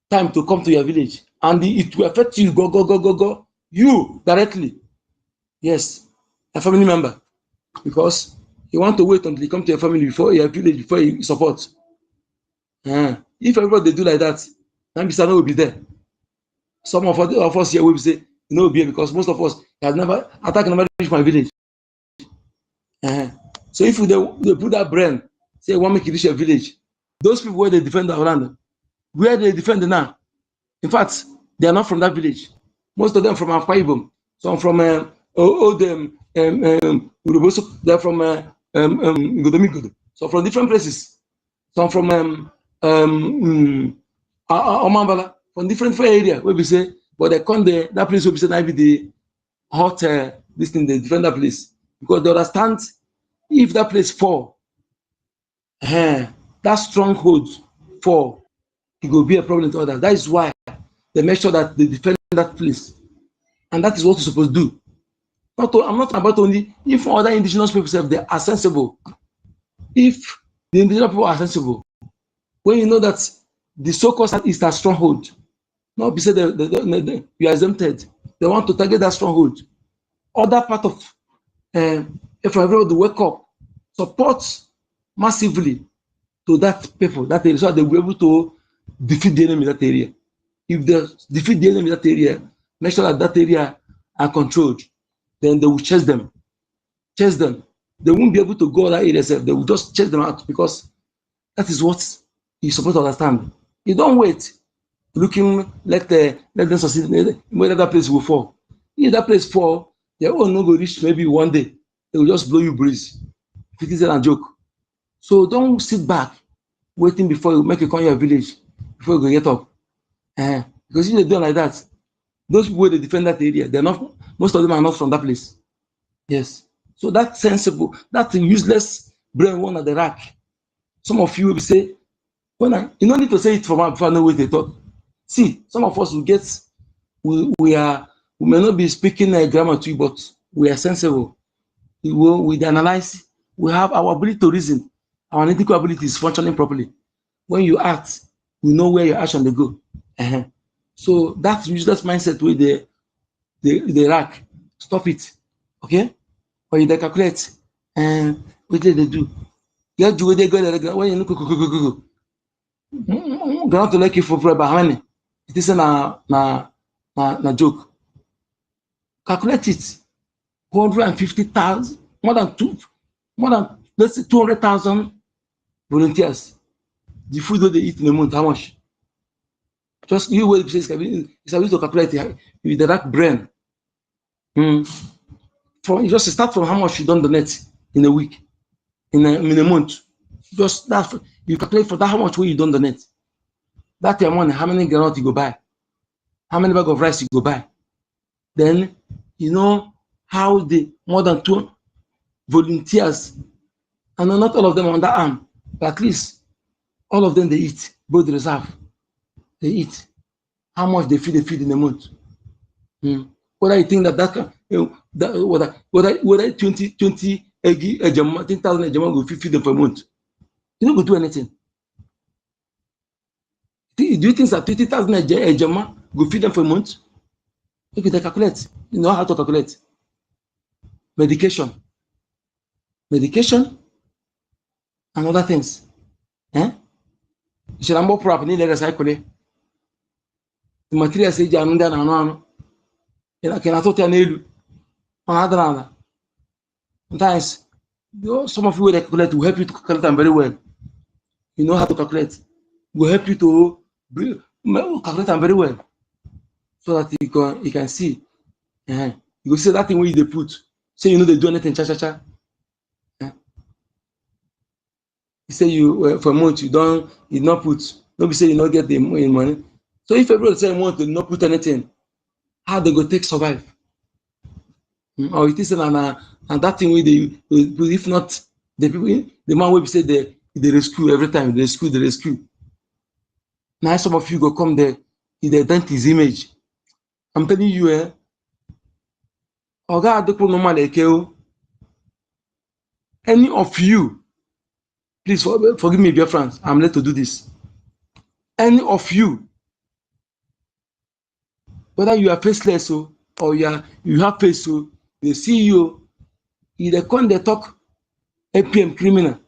time to come to your village, and it will affect you. Go you directly. Yes, a family member, because you want to wait until you come to your family before your village before you support. If everybody they do like that, then Mr. No will be there. Some of us here will say, no, be here, because most of us have never reached my village. So if they put that brand, say, want me to reach your village, those people where they defend our land, where they defend now, in fact, they are not from that village. Most of them from EFIK-IBIBIO, some from they're from So from different places. Some from Omambala, from different areas where we say, but they come there, that place will be said be the hot this thing, they defend that place. Because they understand if that place fall, that stronghold fall, it will be a problem to others. That is why they make sure that they defend that place. And that is what you're supposed to do. I'm not about only if other indigenous people say they are sensible. If the indigenous people are sensible, when you know that the so-called is that stronghold, not be said you are exempted. They want to target that stronghold. Other part of if everybody wake up, support massively to that people, that area, so that they will be able to defeat the enemy in that area. If they defeat the enemy in that area, make sure that that area are controlled, then they will chase them. Chase them. They won't be able to go that area, they will just chase them out, because that is what you're supposed to understand. You don't wait, looking let them succeed, whether that place will fall. If that place fall, their own no go reach maybe one day. They will just blow you breeze. It is a joke. So don't sit back waiting before you make a call your village, before you go get up. Because if they do like that, those people they defend that area, they're not, most of them are not from that place. Yes. So that sensible, that useless brain one at the rack. Some of you will say, you don't need to say it from before I know what they talk. See, some of us will get, we may not be speaking grammar to you, but we are sensible. We analyze, we have our ability to reason, our analytical ability is functioning properly. When you act, we know where your action they go. So that useless mindset with the rack, stop it. Okay? Or you calculate and what did they do? You do they go when you go. Don't like you for how many? It is na joke. Calculate it. 150,000, more than let's say 200,000 volunteers. The food that they eat in a month, how much? Just you will say it's able to calculate it with the right brain. You just start from how much you don't donate in a week, in a month. Just that you calculate for that how much you don't donate. That your money, how many gallons you go buy, how many bag of rice you go buy. Then you know how the more than 2 volunteers, and not all of them on that arm, but at least all of them they eat, both the reserve. They eat. How much they feed in a month. Whether you think whether 20 egg 10,000 ejama will feed them for a month. You don't go do anything. Do you think that 20,000 ejama will feed them for a month? If they calculate, you know how to calculate. Medication, and other things. You should have more prop need recycle. The material say Janunda and I cannot tell you another. Sometimes some of you will calculate will help you to calculate them very well. You know how to calculate. Will help you to calculate them very well. So that you can see. You will see that thing where they put. Say you know they do anything, cha. You say you for a month you not put. Nobody say you not get the money. So if everybody say month they not put anything, how they go take survive? Or it is and that thing where they if not the people the man will say they rescue every time they rescue. Now some of you go come there, they dent his image. I'm telling you, any of you, please forgive me, Biafrans, I'm late to do this. Any of you, whether you are faceless or you have face, they see you, they come, they talk APM criminal,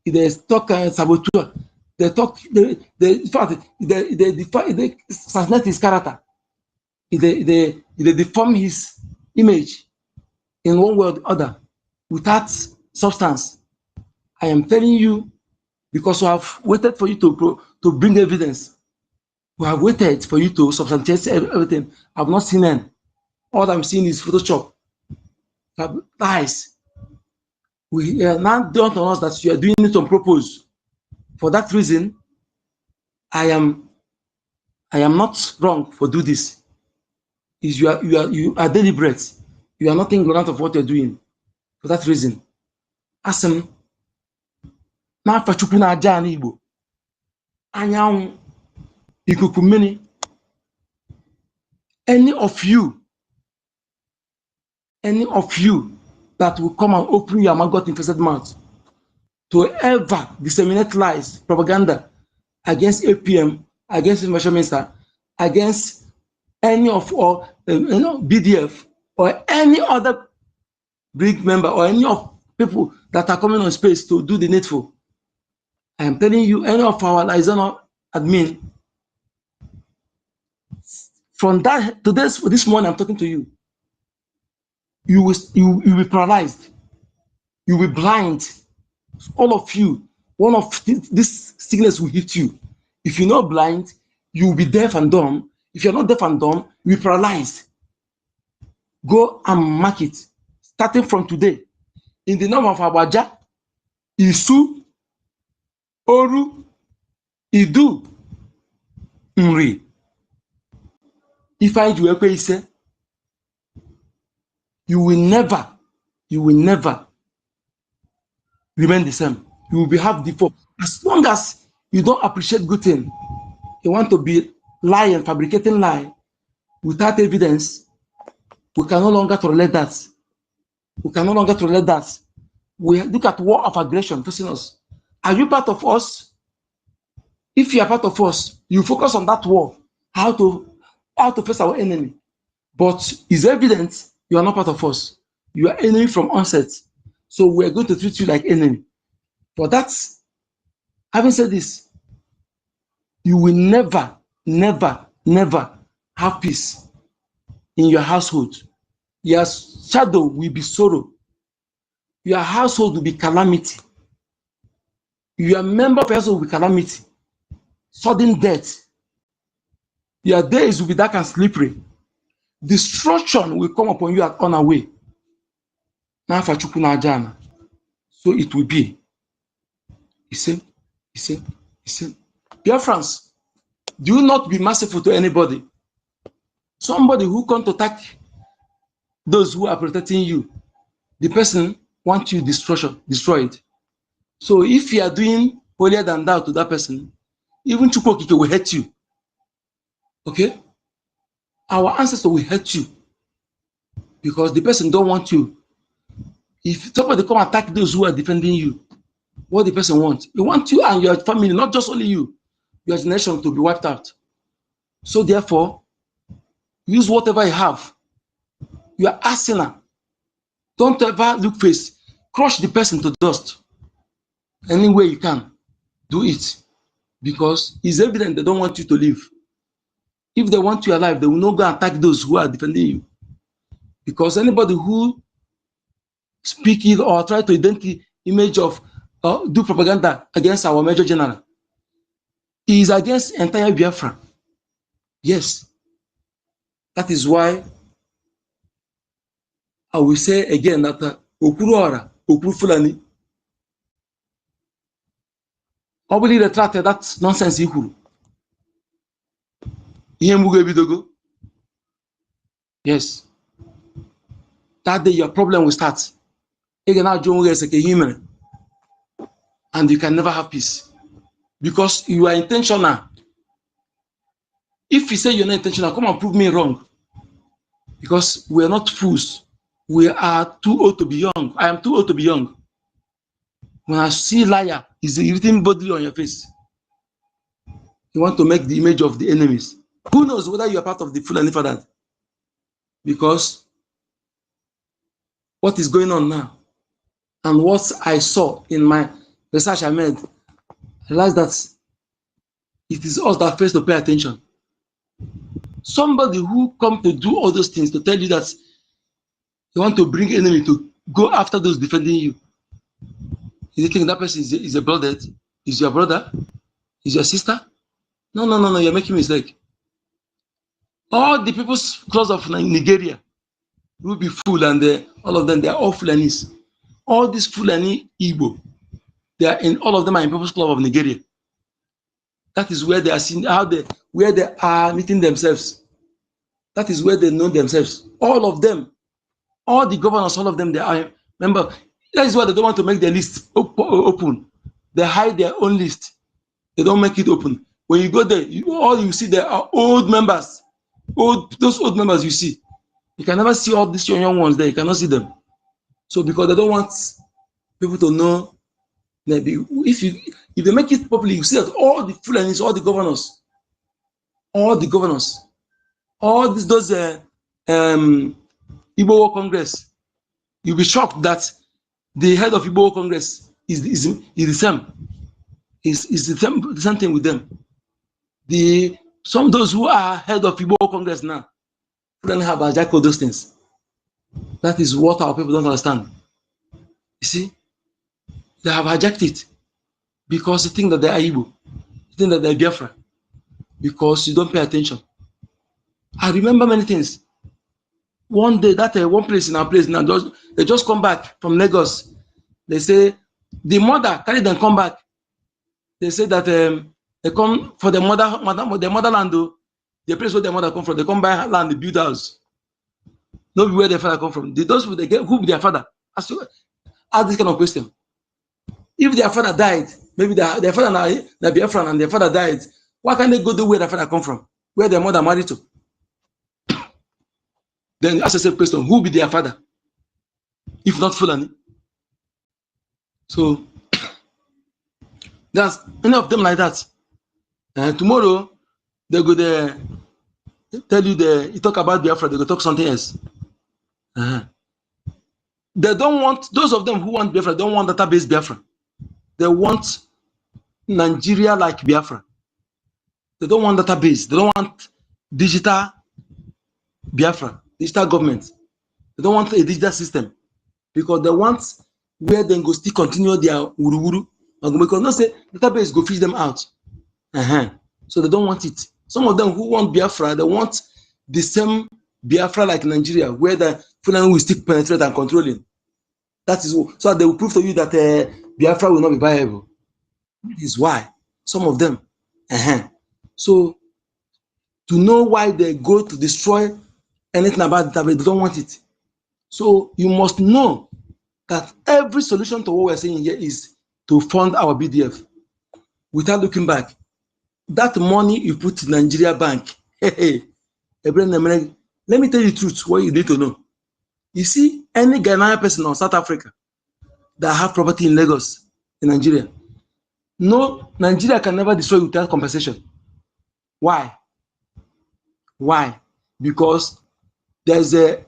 they talk saboteur, they talk, they assassinate his character, they deform his image in one way or the other without substance. I am telling you, because we have waited for you to bring evidence. We have waited for you to substantiate everything. I've not seen them. All I'm seeing is Photoshop. Lies. We now don't on us that you are doing it on purpose. For that reason, I am not wrong for do this. Is you are deliberate. You are not ignorant of what you're doing. For that reason, asem na fachukwu na aja na Igbo anyanwụ ikuku mmiri. Any of you that will come and open your maggot infested mouth to ever disseminate lies, propaganda against APM, against information minister, against any of or BDF or any other big member or any of people that are coming on space to do the needful. I am telling you, any of our liaison admin, from that to this morning I'm talking to you, you will be paralyzed, you will be blind. All of you, one of this sickness will hit you. If you're not blind, you will be deaf and dumb. If you're not deaf and dumb, you'll be paralyzed. Go and mark it, starting from today. In the name of OGOJA, Isu, Oru, Idu, Nri. EFIK-IBIBIO, you will never remain the same. You will be half default. As long as you don't appreciate good thing, you want to be lying, fabricating lie without evidence, we can no longer tolerate that. We can no longer tolerate that. We look at war of aggression facing us. Are you part of us? If you are part of us, you focus on that war, how to face our enemy. But it's evident you are not part of us. You are enemy from onset. So we are going to treat you like enemy. But that's, having said this, you will never have peace in your household. Your shadow will be sorrow. Your household will be calamity. Your member of your household will be calamity. Sudden death. Your days will be dark and slippery. Destruction will come upon you on our way. So it will be. He said, BIAFRANS, do not be merciful to anybody. Somebody who comes to attack those who are protecting you, the person wants you destroyed. So if you are doing holier than thou to that person, even Chukwokike will hurt you. Okay? Our ancestors will hurt you because the person don't want you. If somebody come attack those who are defending you, what the person wants? He wants you and your family, not just only you, your generation to be wiped out. So therefore, use whatever you have. You are arsenal. Don't ever look face. Crush the person to dust. Any way you can, do it. Because it's evident they don't want you to live. If they want you alive, they will not go attack those who are defending you. Because anybody who speak it or try to identify image of do propaganda against our Major General is against entire Biafra. Yes. That is why I will say again that Okuru Ora, Okuru Fulani, nobody retracted that nonsense Ikuru. Yes. That day your problem will start. And you can never have peace. Because you are intentional. If you say you're not intentional, come and prove me wrong. Because we are not fools. We are too old to be young. I am too old to be young. When I see liar, it's written bodily on your face. You want to make the image of the enemies. Who knows whether you are part of the Fulani for that? Because what is going on now and what I saw in my research I made, I realized that it is us that face to pay attention. Somebody who come to do all those things to tell you that you want to bring enemy to go after those defending you. You think that person is a brother? Is your brother? Is your sister? No, you're making a mistake. All the people's close of Nigeria will be full, and all of them, they are all Fulanis. All these Fulani Igbo, they are in, all of them are in People's Club of Nigeria. That is where they are seen, where they are meeting themselves. That is where they know themselves. All of them, all the governors, all of them, they are, remember, that is why they don't want to make their list open. They hide their own list. They don't make it open. When you go there, all you see there are old members. Those old members you see. You can never see all these young ones there. You cannot see them. So because they don't want people to know, maybe if they make it public, you see that all the Fulanis, all the governors, all those Igbo World Congress, you'll be shocked that the head of Igbo World Congress is the same. Is the same thing with them. Some of those who are head of Igbo World Congress now, Fulani have hijacked all those things. That is what our people don't understand. You see, they have hijacked it because they think that they are Igbo, they think that they are Biafra, because you don't pay attention. I remember many things. One day, that one place in our place now, they just come back from Lagos. They say the mother carry them come back. They say that they come for the motherland, the place where their mother come from. They come buy land, they build house. Not where their father come from. Those people, they get who be their father. Ask this kind of question. If their father died, maybe their father now Biafran and their father died, why can't they go to where their father come from, where their mother married to? Then you ask yourself question: who be their father, if not Fulani? So there's many of them like that. Tomorrow they go there, tell you you talk about Biafra, they go talk something else. They don't want, those of them who want Biafra don't want database Biafra. They want Nigeria like Biafra. They don't want database. They don't want digital Biafra, digital government. They don't want a digital system because they want where they go still continue their wuru-wuru. Because no say database go fish them out. So they don't want it. Some of them who want Biafra, they want the same Biafra like Nigeria, where the Fulani will still penetrate and controlling. That is so they will prove to you that Biafra will not be viable. That is why some of them. So to know why they go to destroy anything about database, they don't want it. So you must know that every solution to what we're saying here is to fund our BDF without looking back. That money you put in Nigeria bank, let me tell you the truth, what you need to know. You see, any Ghanaian person or South Africa that have property in Lagos, in Nigeria, no, Nigeria can never destroy without compensation. Why? Why? Because there's a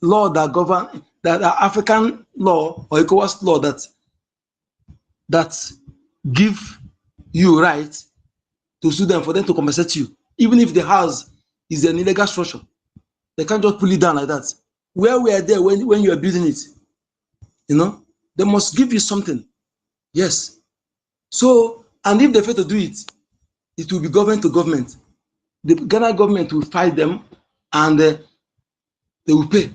law that governs, that African law or ECOWAS law that give you right to sue them for them to compensate you, even if the house is an illegal structure. They can't just pull it down like that. Where we are there when you are building it, you know, they must give you something. Yes. So, and if they fail to do it, it will be government to government. The Ghana government will fight them and they will pay.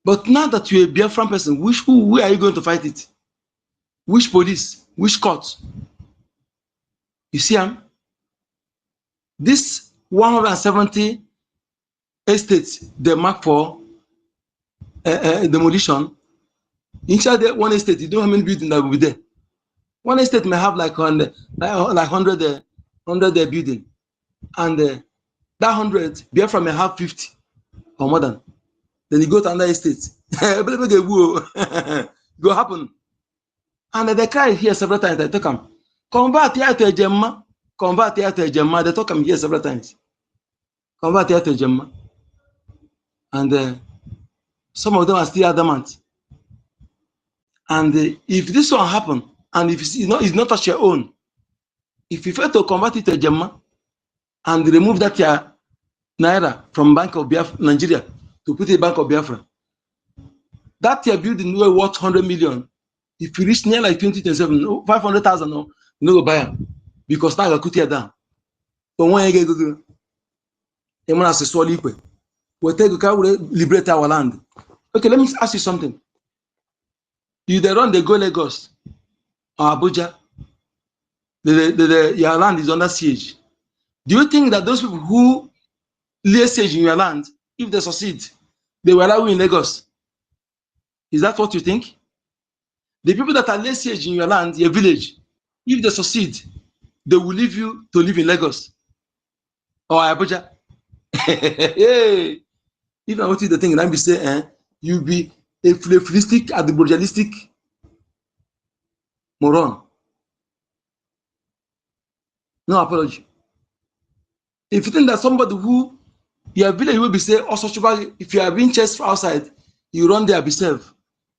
But now that you're a Biafran person, where are you going to fight it? Which police? Which court? You see, this 170 estates they mark for demolition. Inside that one estate, you don't know how many buildings that will be there. One estate may have like 100 buildings, and that 100 Biafra may have 50 or more than. Then you go to another estate. It go happen. And they cry here several times. They talk them, convert here to a Gemma, convert here to a Gemma. They talk them here several times. Convert here to a Gemma. And some of them are still adamant. And if this one happen, and if it's not at your own, if you fail to convert it to a Gemma and remove that your Naira from Bank of Biafra, Nigeria, to put it in Bank of Biafra, that your building will worth 100 million. If you reach near like 2027, 500,000, no, you go buy it because now I put it down. But when you go, you want to swallow it. We take liberate our land. Okay, let me ask you something. You they run, they go Lagos or Abuja. Your land is under siege. Do you think that those people who lay siege in your land, if they succeed, they will allow you in Lagos? Is that what you think? The people that are lay siege in your land, your village, if they succeed, they will leave you to live in Lagos or Abuja. Hey, if I want you to think, let me say, you be a philisttic and the brutalistic moron. No apology. If you think that somebody who your village will be say also if you are being chased outside, you run there be safe.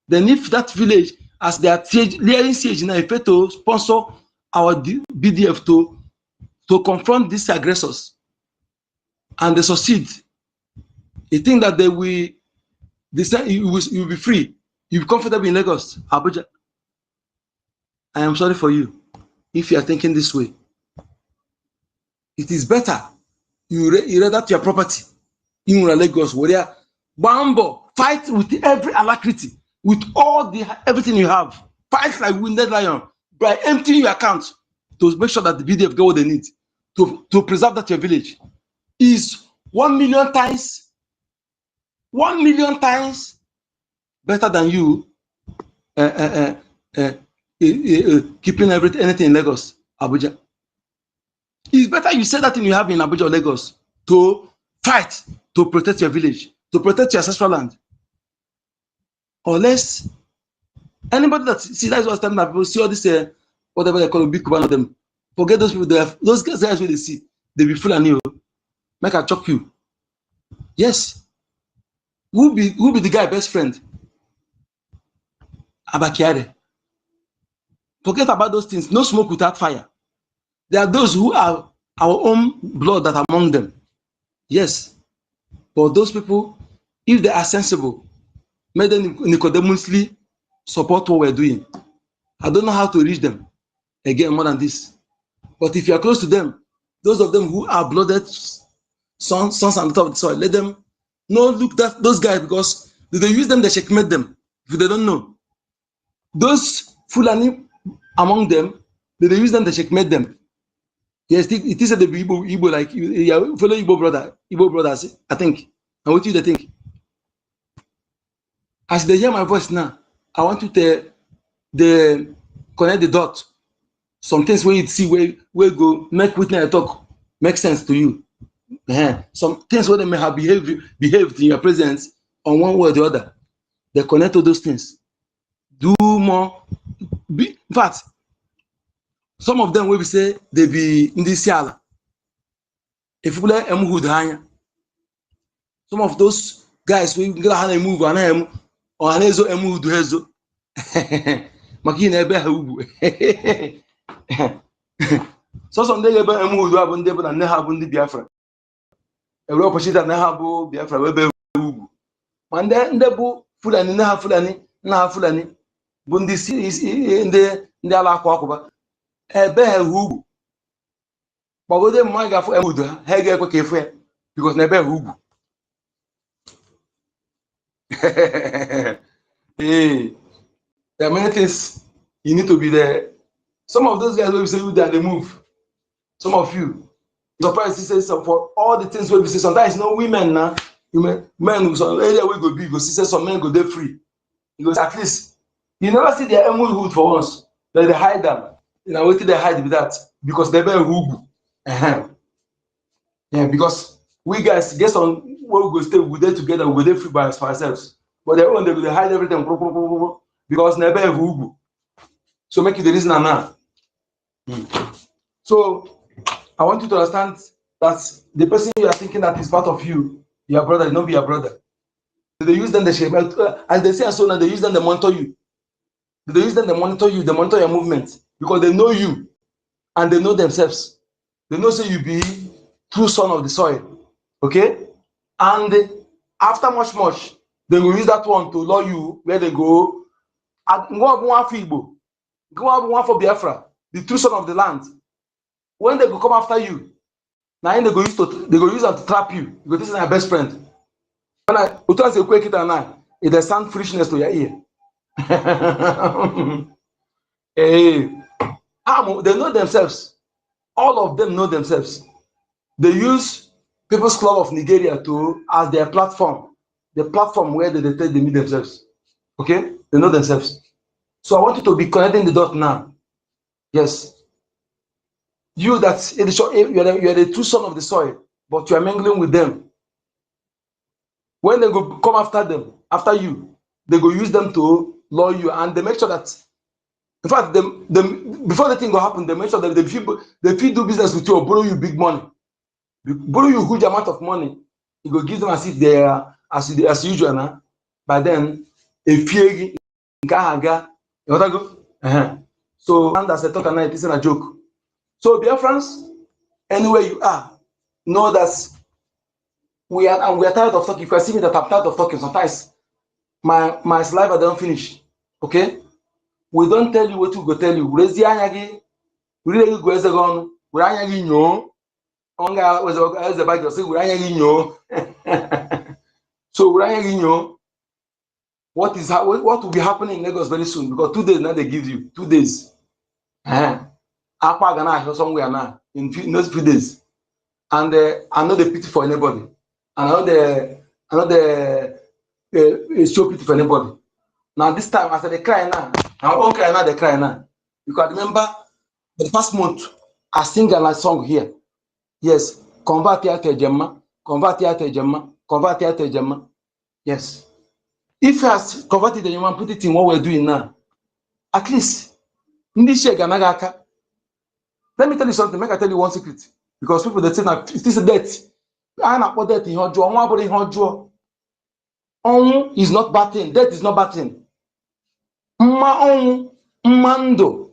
Then if that village as they are laying siege now, if to sponsor our BDF to confront these aggressors and they succeed, you think that they will you will be free, you'll be comfortable in Lagos, Abuja. I am sorry for you if you are thinking this way. It is better you read that your property in Lagos, where Bambo fight with every alacrity, with all the everything you have, fight like wounded lion by emptying your account to make sure that the BDF get what they need to preserve that your village is 1 million times better than you keeping anything in Lagos, Abuja. It's better you say that thing you have in Abuja or Lagos to fight to protect your village, to protect your ancestral land. Unless anybody that see that's what's telling people see all this whatever they call a big one of them. Forget those people. Those guys where they see they be full and new. Make I choke you. Yes. Who be the guy best friend? Abakiare. Forget about those things. No smoke without fire. There are those who are our own blood that are among them. Yes. But those people, if they are sensible, may them nicodemously support what we're doing. I don't know how to reach them again more than this. But if you are close to them, those of them who are blooded sons on the top of the soil, let them not look at those guys because if they use them, they checkmate them. If they don't know. Those Fulani among them, they use them, they checkmate them. Yes, it is a Igbo like you fellow Igbo brothers, I think. And what do they think? As they hear my voice now, I want you to connect the dot. Some things where you see where go make witness talk make sense to you. Some things where they may have behaved in your presence on one way or the other. They connect to those things. Do more. In fact, some of them will be say they be in this yala. If you let them some of those guys will get a move on him or an ezo emu do hezo. Makina ebe hubu. So some day ebe emu do abun debo na have on the Biafra. Every opportunity na have Biafra ebe hubu. Man ndebo Fulani na have Fulani. Bundi ndi ala akwa ebe hubu. Bagode mma ga fu emu do ha ga ekwe ka efu ya because na ebe hubu. Hey, there are many things you need to be there. Some of those guys will say you there they move. Some of you, your parents say some for all the things we say. Sometimes no women now, men who some area we go big, go see some men go there free. Because at least you never see their hood for once. They hide them. You know what they hide with that because they bear hood. Yeah, because we guys guess on where we go stay, we there together, we there free by ourselves. But their own they hide everything because never have Ubu. So make it the reason now. So I want you to understand that the person you are thinking that is part of you, your brother, not be your brother. They use them, and they say so now they use them, they monitor you. They use them, they monitor you, they monitor your movement because they know you and they know themselves. They know say you be true son of the soil. Okay? And after much, they will use that one to lure you where they go. And go up one for Igbo, go up one for Biafra, the true son of the land. When they go come after you, now they go use them to trap you because this is my best friend. When I say quick it and now, it sound foolishness to your ear. Hey, they know themselves. All of them know themselves. They use People's Club of Nigeria as their platform, the platform where they meet themselves. Okay, they know themselves. So I want you to be connecting the dot now. Yes, you that you are the true son of the soil, but you are mingling with them. When they go come after you, they go use them to lure you, and they make sure that, in fact, before the thing will happen, they make sure that they fit do business with you or borrow you big money, borrow you huge amount of money. You go give them as if they are as usual now. By then, if you go, so and as I talk at night, it's not a joke. So Biafrans, anywhere you are, know that we are tired of talking. If you see me that I'm tired of talking, sometimes my saliva don't finish. Okay, we don't tell you what we go tell you. Raise the anyagi, really go as a gun. We anyagi no. Onga was as the bike say we anyagi no. So we anyagi no. What will be happening in Lagos very soon? Because 2 days now they give you 2 days. Ekpa gonna somewhere now in those few days, and I know the pity for anybody, and I know the show pity for anybody. Now this time after they cry now, our own cry now they cry now. Because remember the first month I sing a song here. Yes, convert here to Gemma, convert here to Gemma, convert here to Gemma. Yes, if you has converted the Gemma, put it in what we're doing now. At least let me tell you something. Make I tell you one secret. Because people they say that it is a debt. I not put debt in her jaw. One body in her jaw. Is not bad thing. Debt is not bad thing. Mando.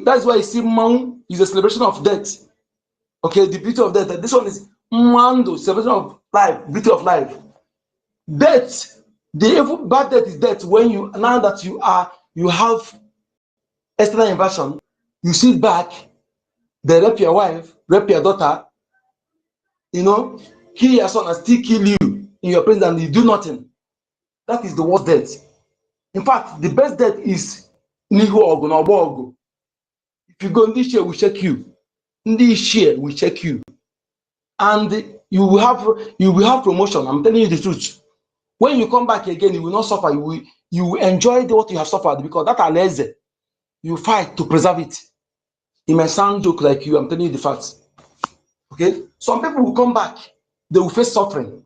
That's why you see Maun is a celebration of death. Okay, the beauty of death. This one is Mando, celebration of life, beauty of life. Death, the bad death is death when you now that you have external inversion, you sit back, they rape your wife, rape your daughter, you know, kill your son and still kill you in your presence and you do nothing. That is the worst death. In fact, the best death is Nihu Ogun or Bogo. If you go in this year, we check you. In this year, we check you. And you will have promotion. I'm telling you the truth. When you come back again, you will not suffer. You will enjoy what you have suffered, because that aleze, you fight to preserve it. It may sound joke like you, I'm telling you the facts. Okay? Some people will come back, they will face suffering.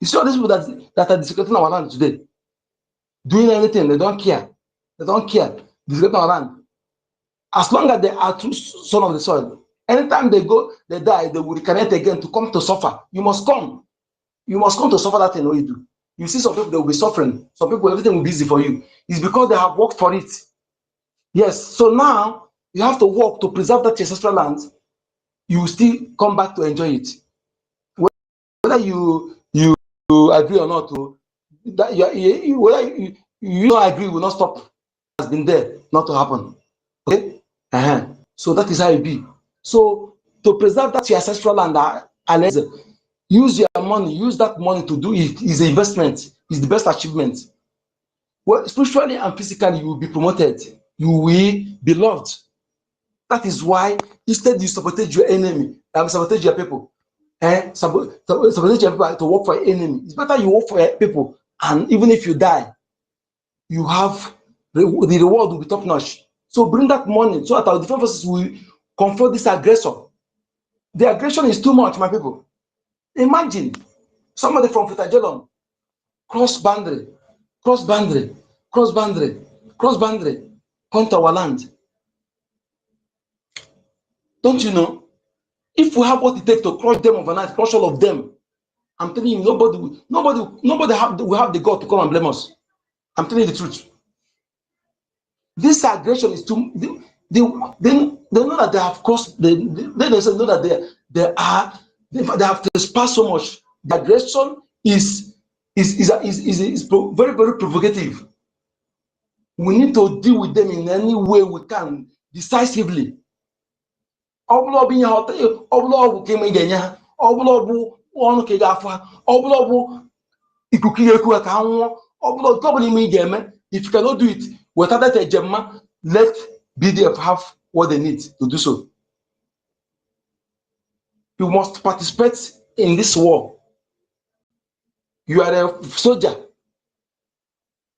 You see all these people that are desecrating our land today, doing anything, they don't care. They don't care. Desecrating our land. As long as they are true son of the soil, anytime they die, they will reconnect again to come to suffer. You must come. You must come to suffer that thing what you do. You see some people, they will be suffering. Some people, everything will be easy for you. It's because they have worked for it. Yes. So now, you have to work to preserve that ancestral land. You will still come back to enjoy it. Whether you agree or not, whether you don't agree will not stop. It has been there not to happen. Okay? So that is how it be. So to preserve that ancestral land, use your money, use that money to do it. Is an investment. Is the best achievement. Well, spiritually and physically, you will be promoted. You will be loved. That is why instead you sabotage your enemy, sabotage your people, sabotage your people to work for your enemy. It's better you work for your people, and even if you die, you have the reward will be top notch. So bring that money so that our different forces will confront this aggressor. The aggression is too much, my people. Imagine somebody from Futajelon cross boundary, come to our land. Don't you know? If we have what it takes to crush them overnight, crush all of them, I'm telling you, nobody will have the God to come and blame us. I'm telling you the truth. This aggression is too. They know that they have crossed. They know that they have trespassed so much. The aggression is very, very provocative. We need to deal with them in any way we can, decisively. If you cannot do it, without that Gemma, let BDF have what they need to do so. You must participate in this war. You are a soldier.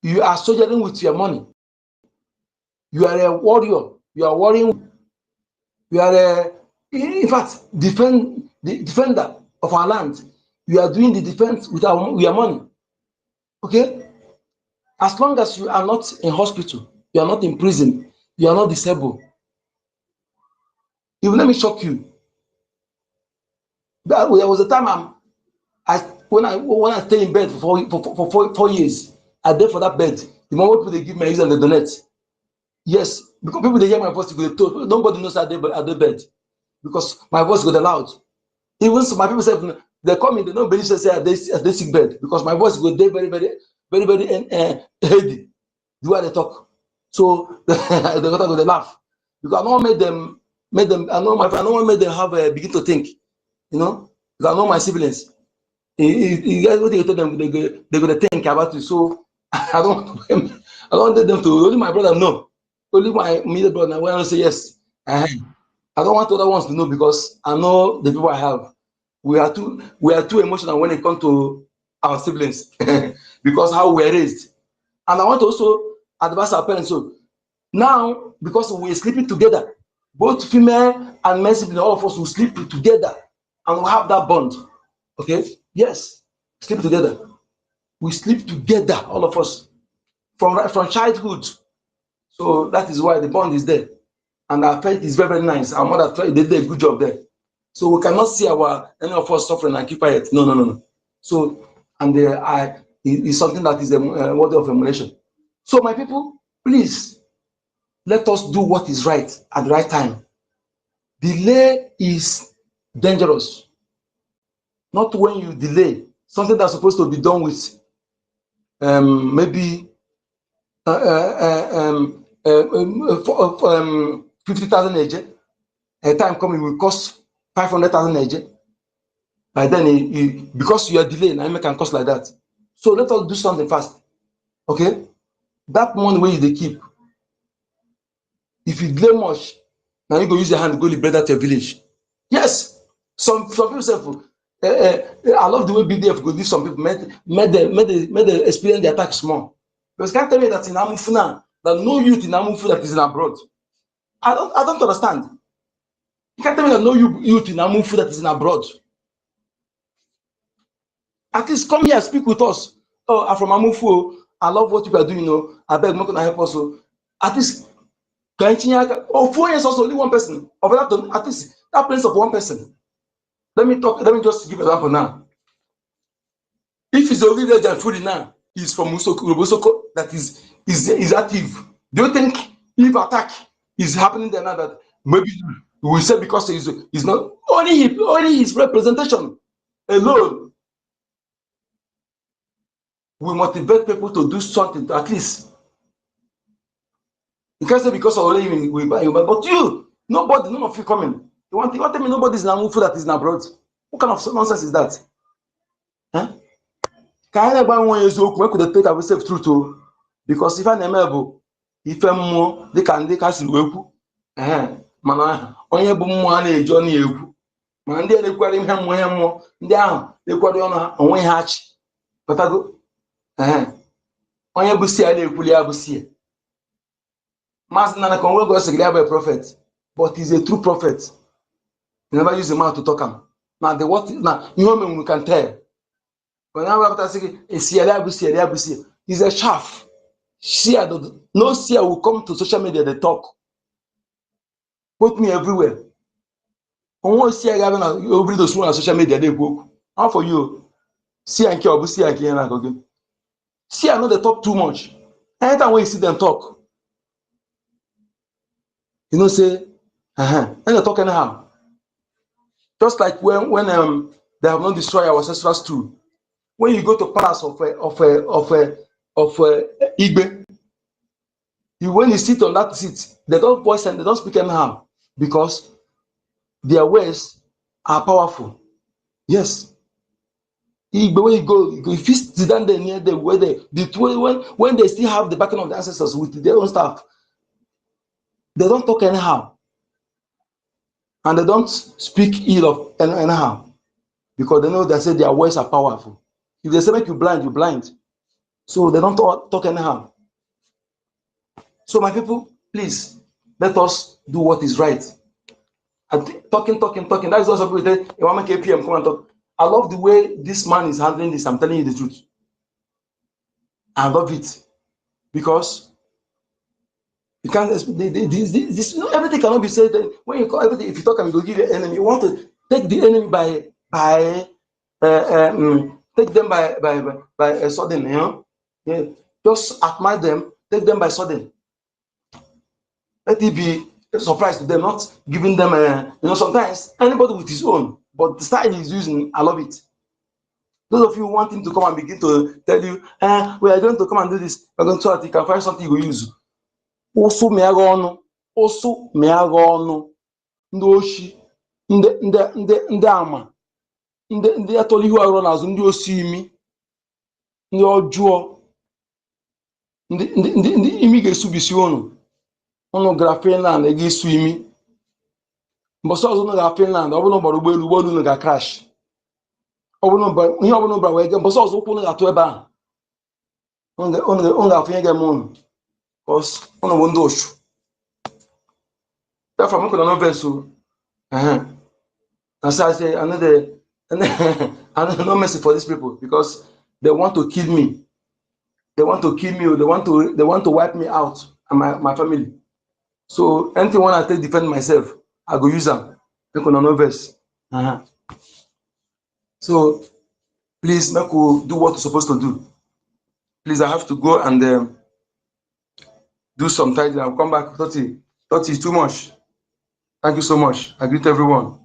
You are soldiering with your money. You are a warrior. You are warring. You are a, in fact, defender of our land. You are doing the defense with your money. Okay? As long as you are not in hospital, you are not in prison, you are not disabled. Even let me shock you. There was a time when I stay in bed for 4 years, I there for that bed. The moment people they give me, I use and they donate. Yes, because people they hear my voice, they told nobody knows at the bed because my voice got loud. Even so, my people say they come in, they don't believe say at they sick bed because my voice go there very heady. The way they talk, so they laugh because I don't make them. I know I don't make them have begin to think, you know. Because I know my siblings. You guys, what you tell them, they're gonna think about it. So I don't want them to. Only my brother know. Only my middle brother. When I say yes, I don't want other ones to know because I know the people I have. We are too emotional when it comes to our siblings because how we are raised. And I want to also advise our parents. So now, because we're sleeping together, both female and male siblings, all of us will sleep together and we'll have that bond. Okay? Yes, sleep together. We sleep together, all of us, from childhood. So that is why the bond is there. And our faith is very, very nice. Our mother they did a good job there. So we cannot see any of us suffering and keep quiet. No. So, and it's something that is a worthy of emulation. So my people, please, let us do what is right at the right time. Delay is dangerous. Not when you delay something that's supposed to be done with maybe 50,000 AJ. A time coming will cost 500,000 AJ. By then, because you are delaying, I can cost like that. So let us do something fast. Okay? That money where you keep. If you delay much, now you go use your hand to go liberate that your village. Yes, some people say, I love the way BDF go do some people made them experience the attack small. Because can't tell me that in Amufu now, that no youth in Amufu that is in abroad. I don't understand. You can't tell me that no youth in Amufu that is in abroad. At least come here, speak with us. Oh, I'm from Amufu. I love what you are doing. You know, I beg, not gonna help us. At least, 4 years also only one person. Of that, at least that place of one person. Let me just give an example now. If it's a village and food now, he's from Musoko, that is active. Do you think if attack is happening there now that maybe we say because he's not only his representation alone will motivate people to do something at least. You can't say because of only we buy, but you, none of you coming. You want to tell me nobody's in Amufu that is in abroad? What kind of nonsense is that? Huh? Can I buy one years old? When could they take ourselves through to? Because if I never if I'm more, they can castle weku. Mana onye bụ mmụọ na-eji ọnụ egwu. Ma ndị na-ekwere ihe mmụọ ndị ahụ na-ekwere ọnụ ha onwe ha achị. Patago. Onye bụ si ya na-ekwuli ya bụ si ya. Master Nana Conway God said, a prophet, but he's a true prophet. He never use the mouth to talk him. Now the what now you know we can tell. When I after saying he's a chaff. No seer will come to social media, they talk. Put me everywhere. I want to see a guy over those on social media, they book. How for you? See and care, see and care again. See, I know they talk too much. Anytime when you see them talk, you know, say, and they talk anyhow. Just like when they have not destroyed our ancestors too. When you go to palace of Igbe, when you sit on that seat, they don't voice and they don't speak anyhow because their words are powerful. Yes, Where you go, if you sit down there near them, where when they still have the backing of the ancestors with their own staff, they don't talk anyhow, and they don't speak ill of anyhow, because they know they say their words are powerful. If they say make you blind, you blind. So they don't talk anyhow. So my people, please let us do what is right. And talking. That is also people say, you want to make APM come and talk. I love the way this man is handling this. I'm telling you the truth. I love it, because you can't this everything cannot be said. When you call everything, if you talk and you give the enemy, you want to take the enemy take them by a sudden, you know. Yeah. Just admire them, take them by sudden. Let it be a surprise to them, not giving them you know, sometimes anybody with his own, but the style he's using, I love it. Those of you want him to come and begin to tell you, we are going to come and do this, we're going to try to, you can find something you will use. Also meagha ọnụ ndị oshi, ndị ama, ndị atọrọ ihu arụ n'azụ, ndị osi imi, ndị ọjọọ, ndị imi ga-esubisi unu gara Finland ego isu imi. Mbọsị ọzọ unu gara Finland, ọ bụrụ gbara ụgbọelu unu ga-crash. Ihe ọbụla bara wee ge, mbọsị ọzọ ụkwụ unu ga-atụ ebe ahụ, unu ga-afụ ihe ga-eme unu, because unu bụ ndị oshu. Therefore, I'm going to vessel. That's why I say I know no mercy for these people, because they want to kill me. They want to kill me. They want to wipe me out and my family. So anything when I take defend myself, I go use them. I'm going to know verse. So please, make we do what we're supposed to do. Please, I have to go and do some tidying. I'll come back. 30 is too much. Thank you so much. I greet everyone.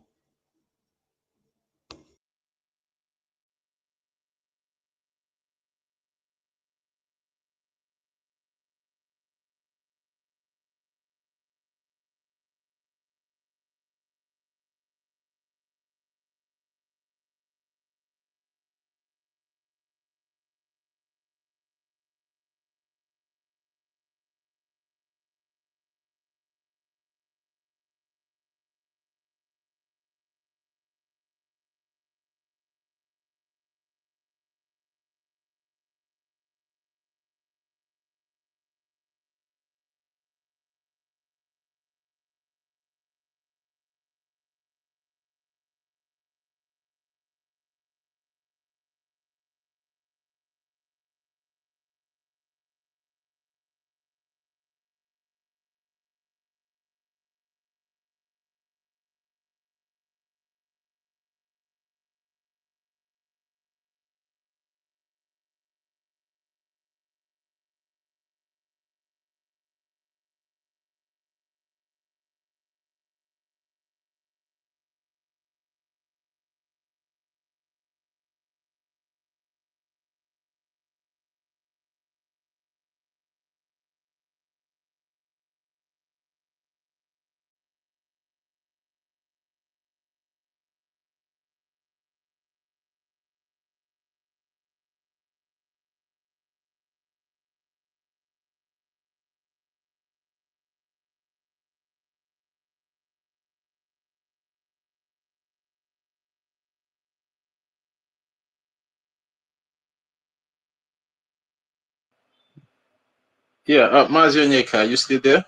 Yeah, Mazi Onyeka, are you still there?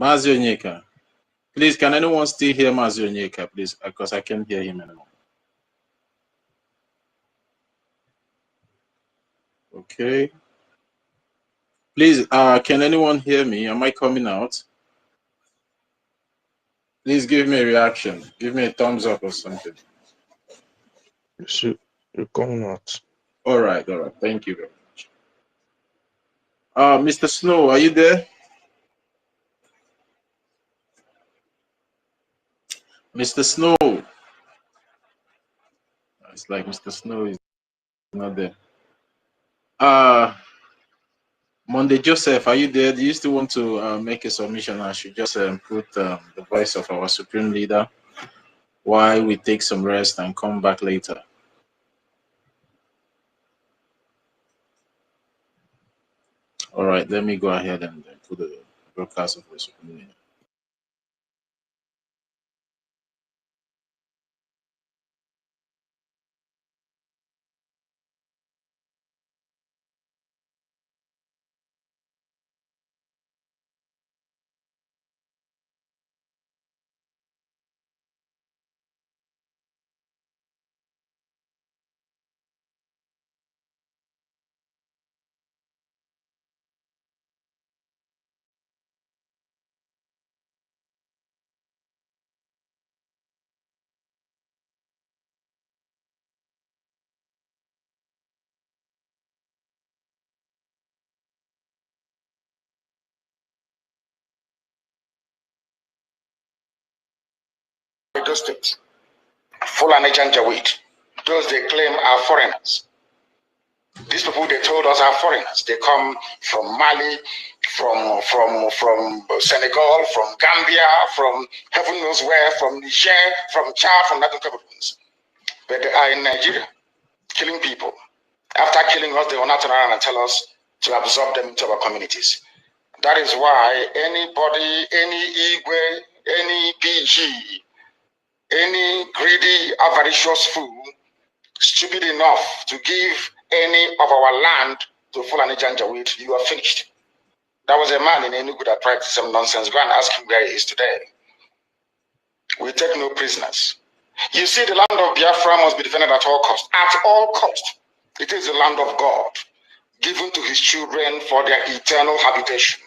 Mazi Onyeka. Please, can anyone still hear Mazi Onyeka, please? Because I can't hear him anymore. Okay. Please, can anyone hear me? Am I coming out? Please give me a reaction. Give me a thumbs up or something. You're coming out. All right. Thank you very much. Mr. Snow, are you there? Mr. Snow. It's like Mr. Snow is not there. Monday Joseph, are you there? Do you still want to make a submission? I should just put the voice of our supreme leader while we take some rest and come back later. All right, let me go ahead and put the broadcast of this. Those states, Fulani Janjaweed, those they claim are foreigners. These people they told us are foreigners. They come from Mali, from Senegal, from Gambia, from heaven knows where, from Niger, from Chad, from Northern Cameroons. But they are in Nigeria, killing people. After killing us, they will not turn around and tell us to absorb them into our communities. That is why anybody, any Igwe, any PG, any greedy, avaricious fool, stupid enough to give any of our land to Fulani Janjaweed, you are finished. That was a man in Enugu that tried some nonsense. Go and ask him where he is today. We take no prisoners. You see, the land of Biafra must be defended at all costs. At all costs. It is the land of God, given to his children for their eternal habitation.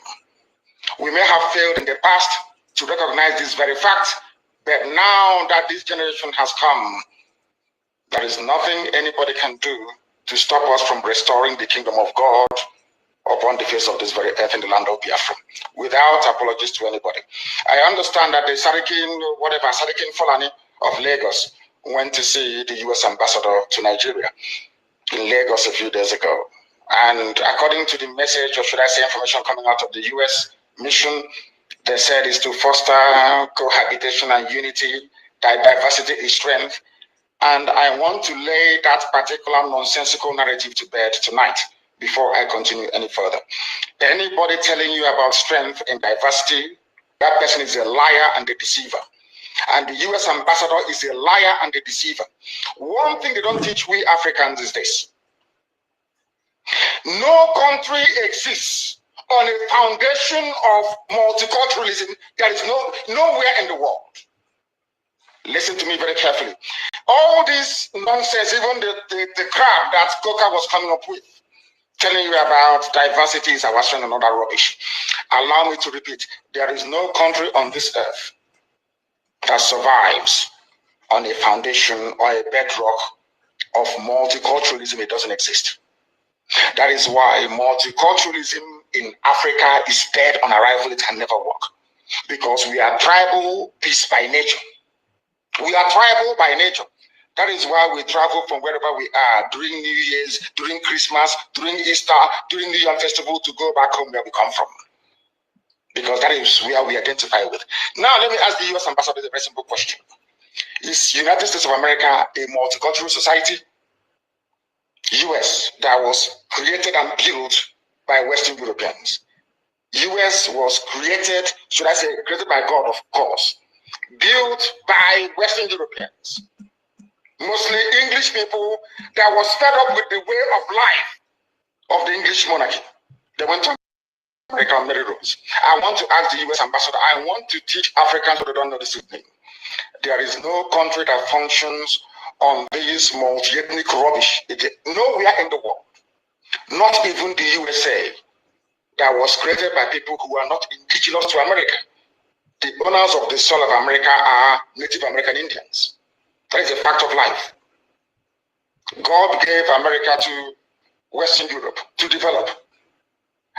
We may have failed in the past to recognize this very fact, but now that this generation has come, there is nothing anybody can do to stop us from restoring the kingdom of God upon the face of this very earth in the land of Biafra, without apologies to anybody. I understand that the Sarikin Fulani of Lagos went to see the US ambassador to Nigeria in Lagos a few days ago. And according to the message, or should I say information coming out of the US mission, they said is to foster cohabitation and unity, that diversity is strength. And I want to lay that particular nonsensical narrative to bed tonight before I continue any further. Anybody telling you about strength and diversity, that person is a liar and a deceiver. And the US ambassador is a liar and a deceiver. One thing they don't teach we Africans is this. No country exists on a foundation of multiculturalism. There is nowhere in the world. Listen to me very carefully. All this nonsense, even the crap that Coca was coming up with, telling you about diversity is our strength and all that rubbish. Allow me to repeat, there is no country on this earth that survives on a foundation or a bedrock of multiculturalism. It doesn't exist. That is why multiculturalism in Africa is dead on arrival. It can never work. Because we are tribal beasts by nature. We are tribal by nature. That is why we travel from wherever we are during New Year's, during Christmas, during Easter, during New Year Festival to go back home where we come from. Because that is where we identify with. Now let me ask the US ambassador a very simple question. Is United States of America a multicultural society? US that was created and built by Western Europeans. US was created, should I say, created by God, of course, built by Western Europeans, mostly English people that was fed up with the way of life of the English monarchy. They went to America on many roads. I want to ask the US ambassador, I want to teach Africans who don't know this evening. There is no country that functions on this multi-ethnic rubbish. Nowhere in the world, not even the USA, that was created by people who are not indigenous to America. The owners of the soil of America are Native American Indians. That is a fact of life. God gave America to Western Europe to develop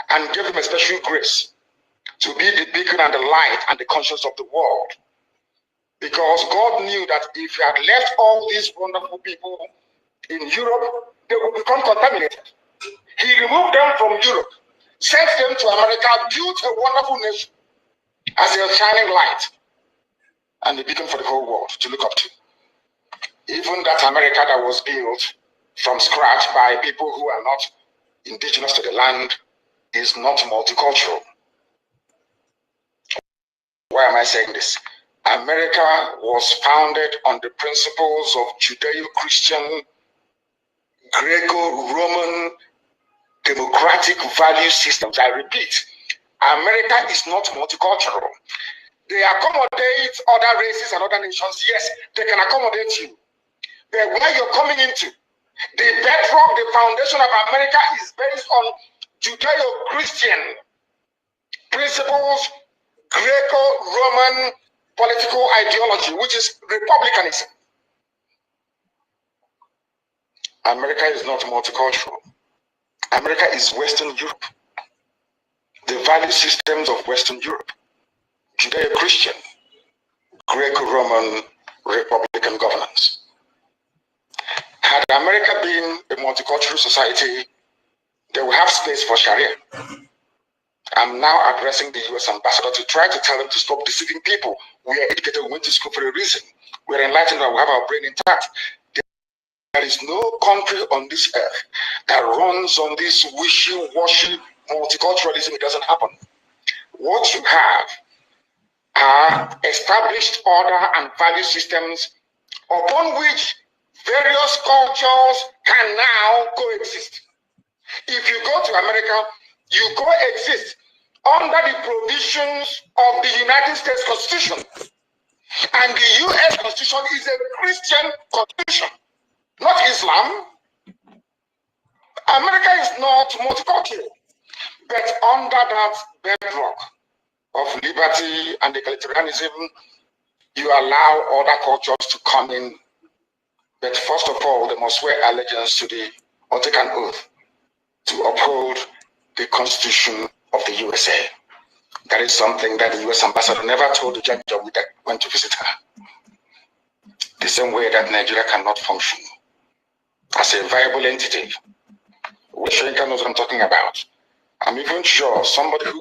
and gave them a special grace to be the beacon and the light and the conscience of the world. Because God knew that if He had left all these wonderful people in Europe, they would become contaminated. He removed them from Europe, sent them to America, built a wonderful nation as a shining light. and a beacon for the whole world to look up to. Even that America that was built from scratch by people who are not indigenous to the land is not multicultural. Why am I saying this? America was founded on the principles of Judeo-Christian, Greco-Roman, democratic value systems. I repeat, America is not multicultural. They accommodate other races and other nations. Yes, they can accommodate you. But where you're coming into, the bedrock, the foundation of America is based on Judeo-Christian principles, Greco-Roman political ideology, which is republicanism. America is not multicultural. America is Western Europe. The value systems of Western Europe, Judeo-Christian, Greco-Roman, republican governance. Had America been a multicultural society, they would have space for Sharia. I'm now addressing the US ambassador to try to tell them to stop deceiving people. We are educated, we went to school for a reason. We're enlightened and we have our brain intact. There is no country on this earth that runs on this wishy-washy multiculturalism. It doesn't happen. What you have are established order and value systems upon which various cultures can now coexist. If you go to America, you coexist under the provisions of the United States Constitution. And the US Constitution is a Christian constitution, not Islam. America is not multicultural, but under that bedrock of liberty and egalitarianism, you allow other cultures to come in. But first of all, they must swear allegiance to the, or take an oath to uphold the Constitution of the USA. That is something that the US ambassador never told the judge that went to visit her. The same way that Nigeria cannot function as a viable entity. Shinka knows what I'm talking about. I'm even sure somebody who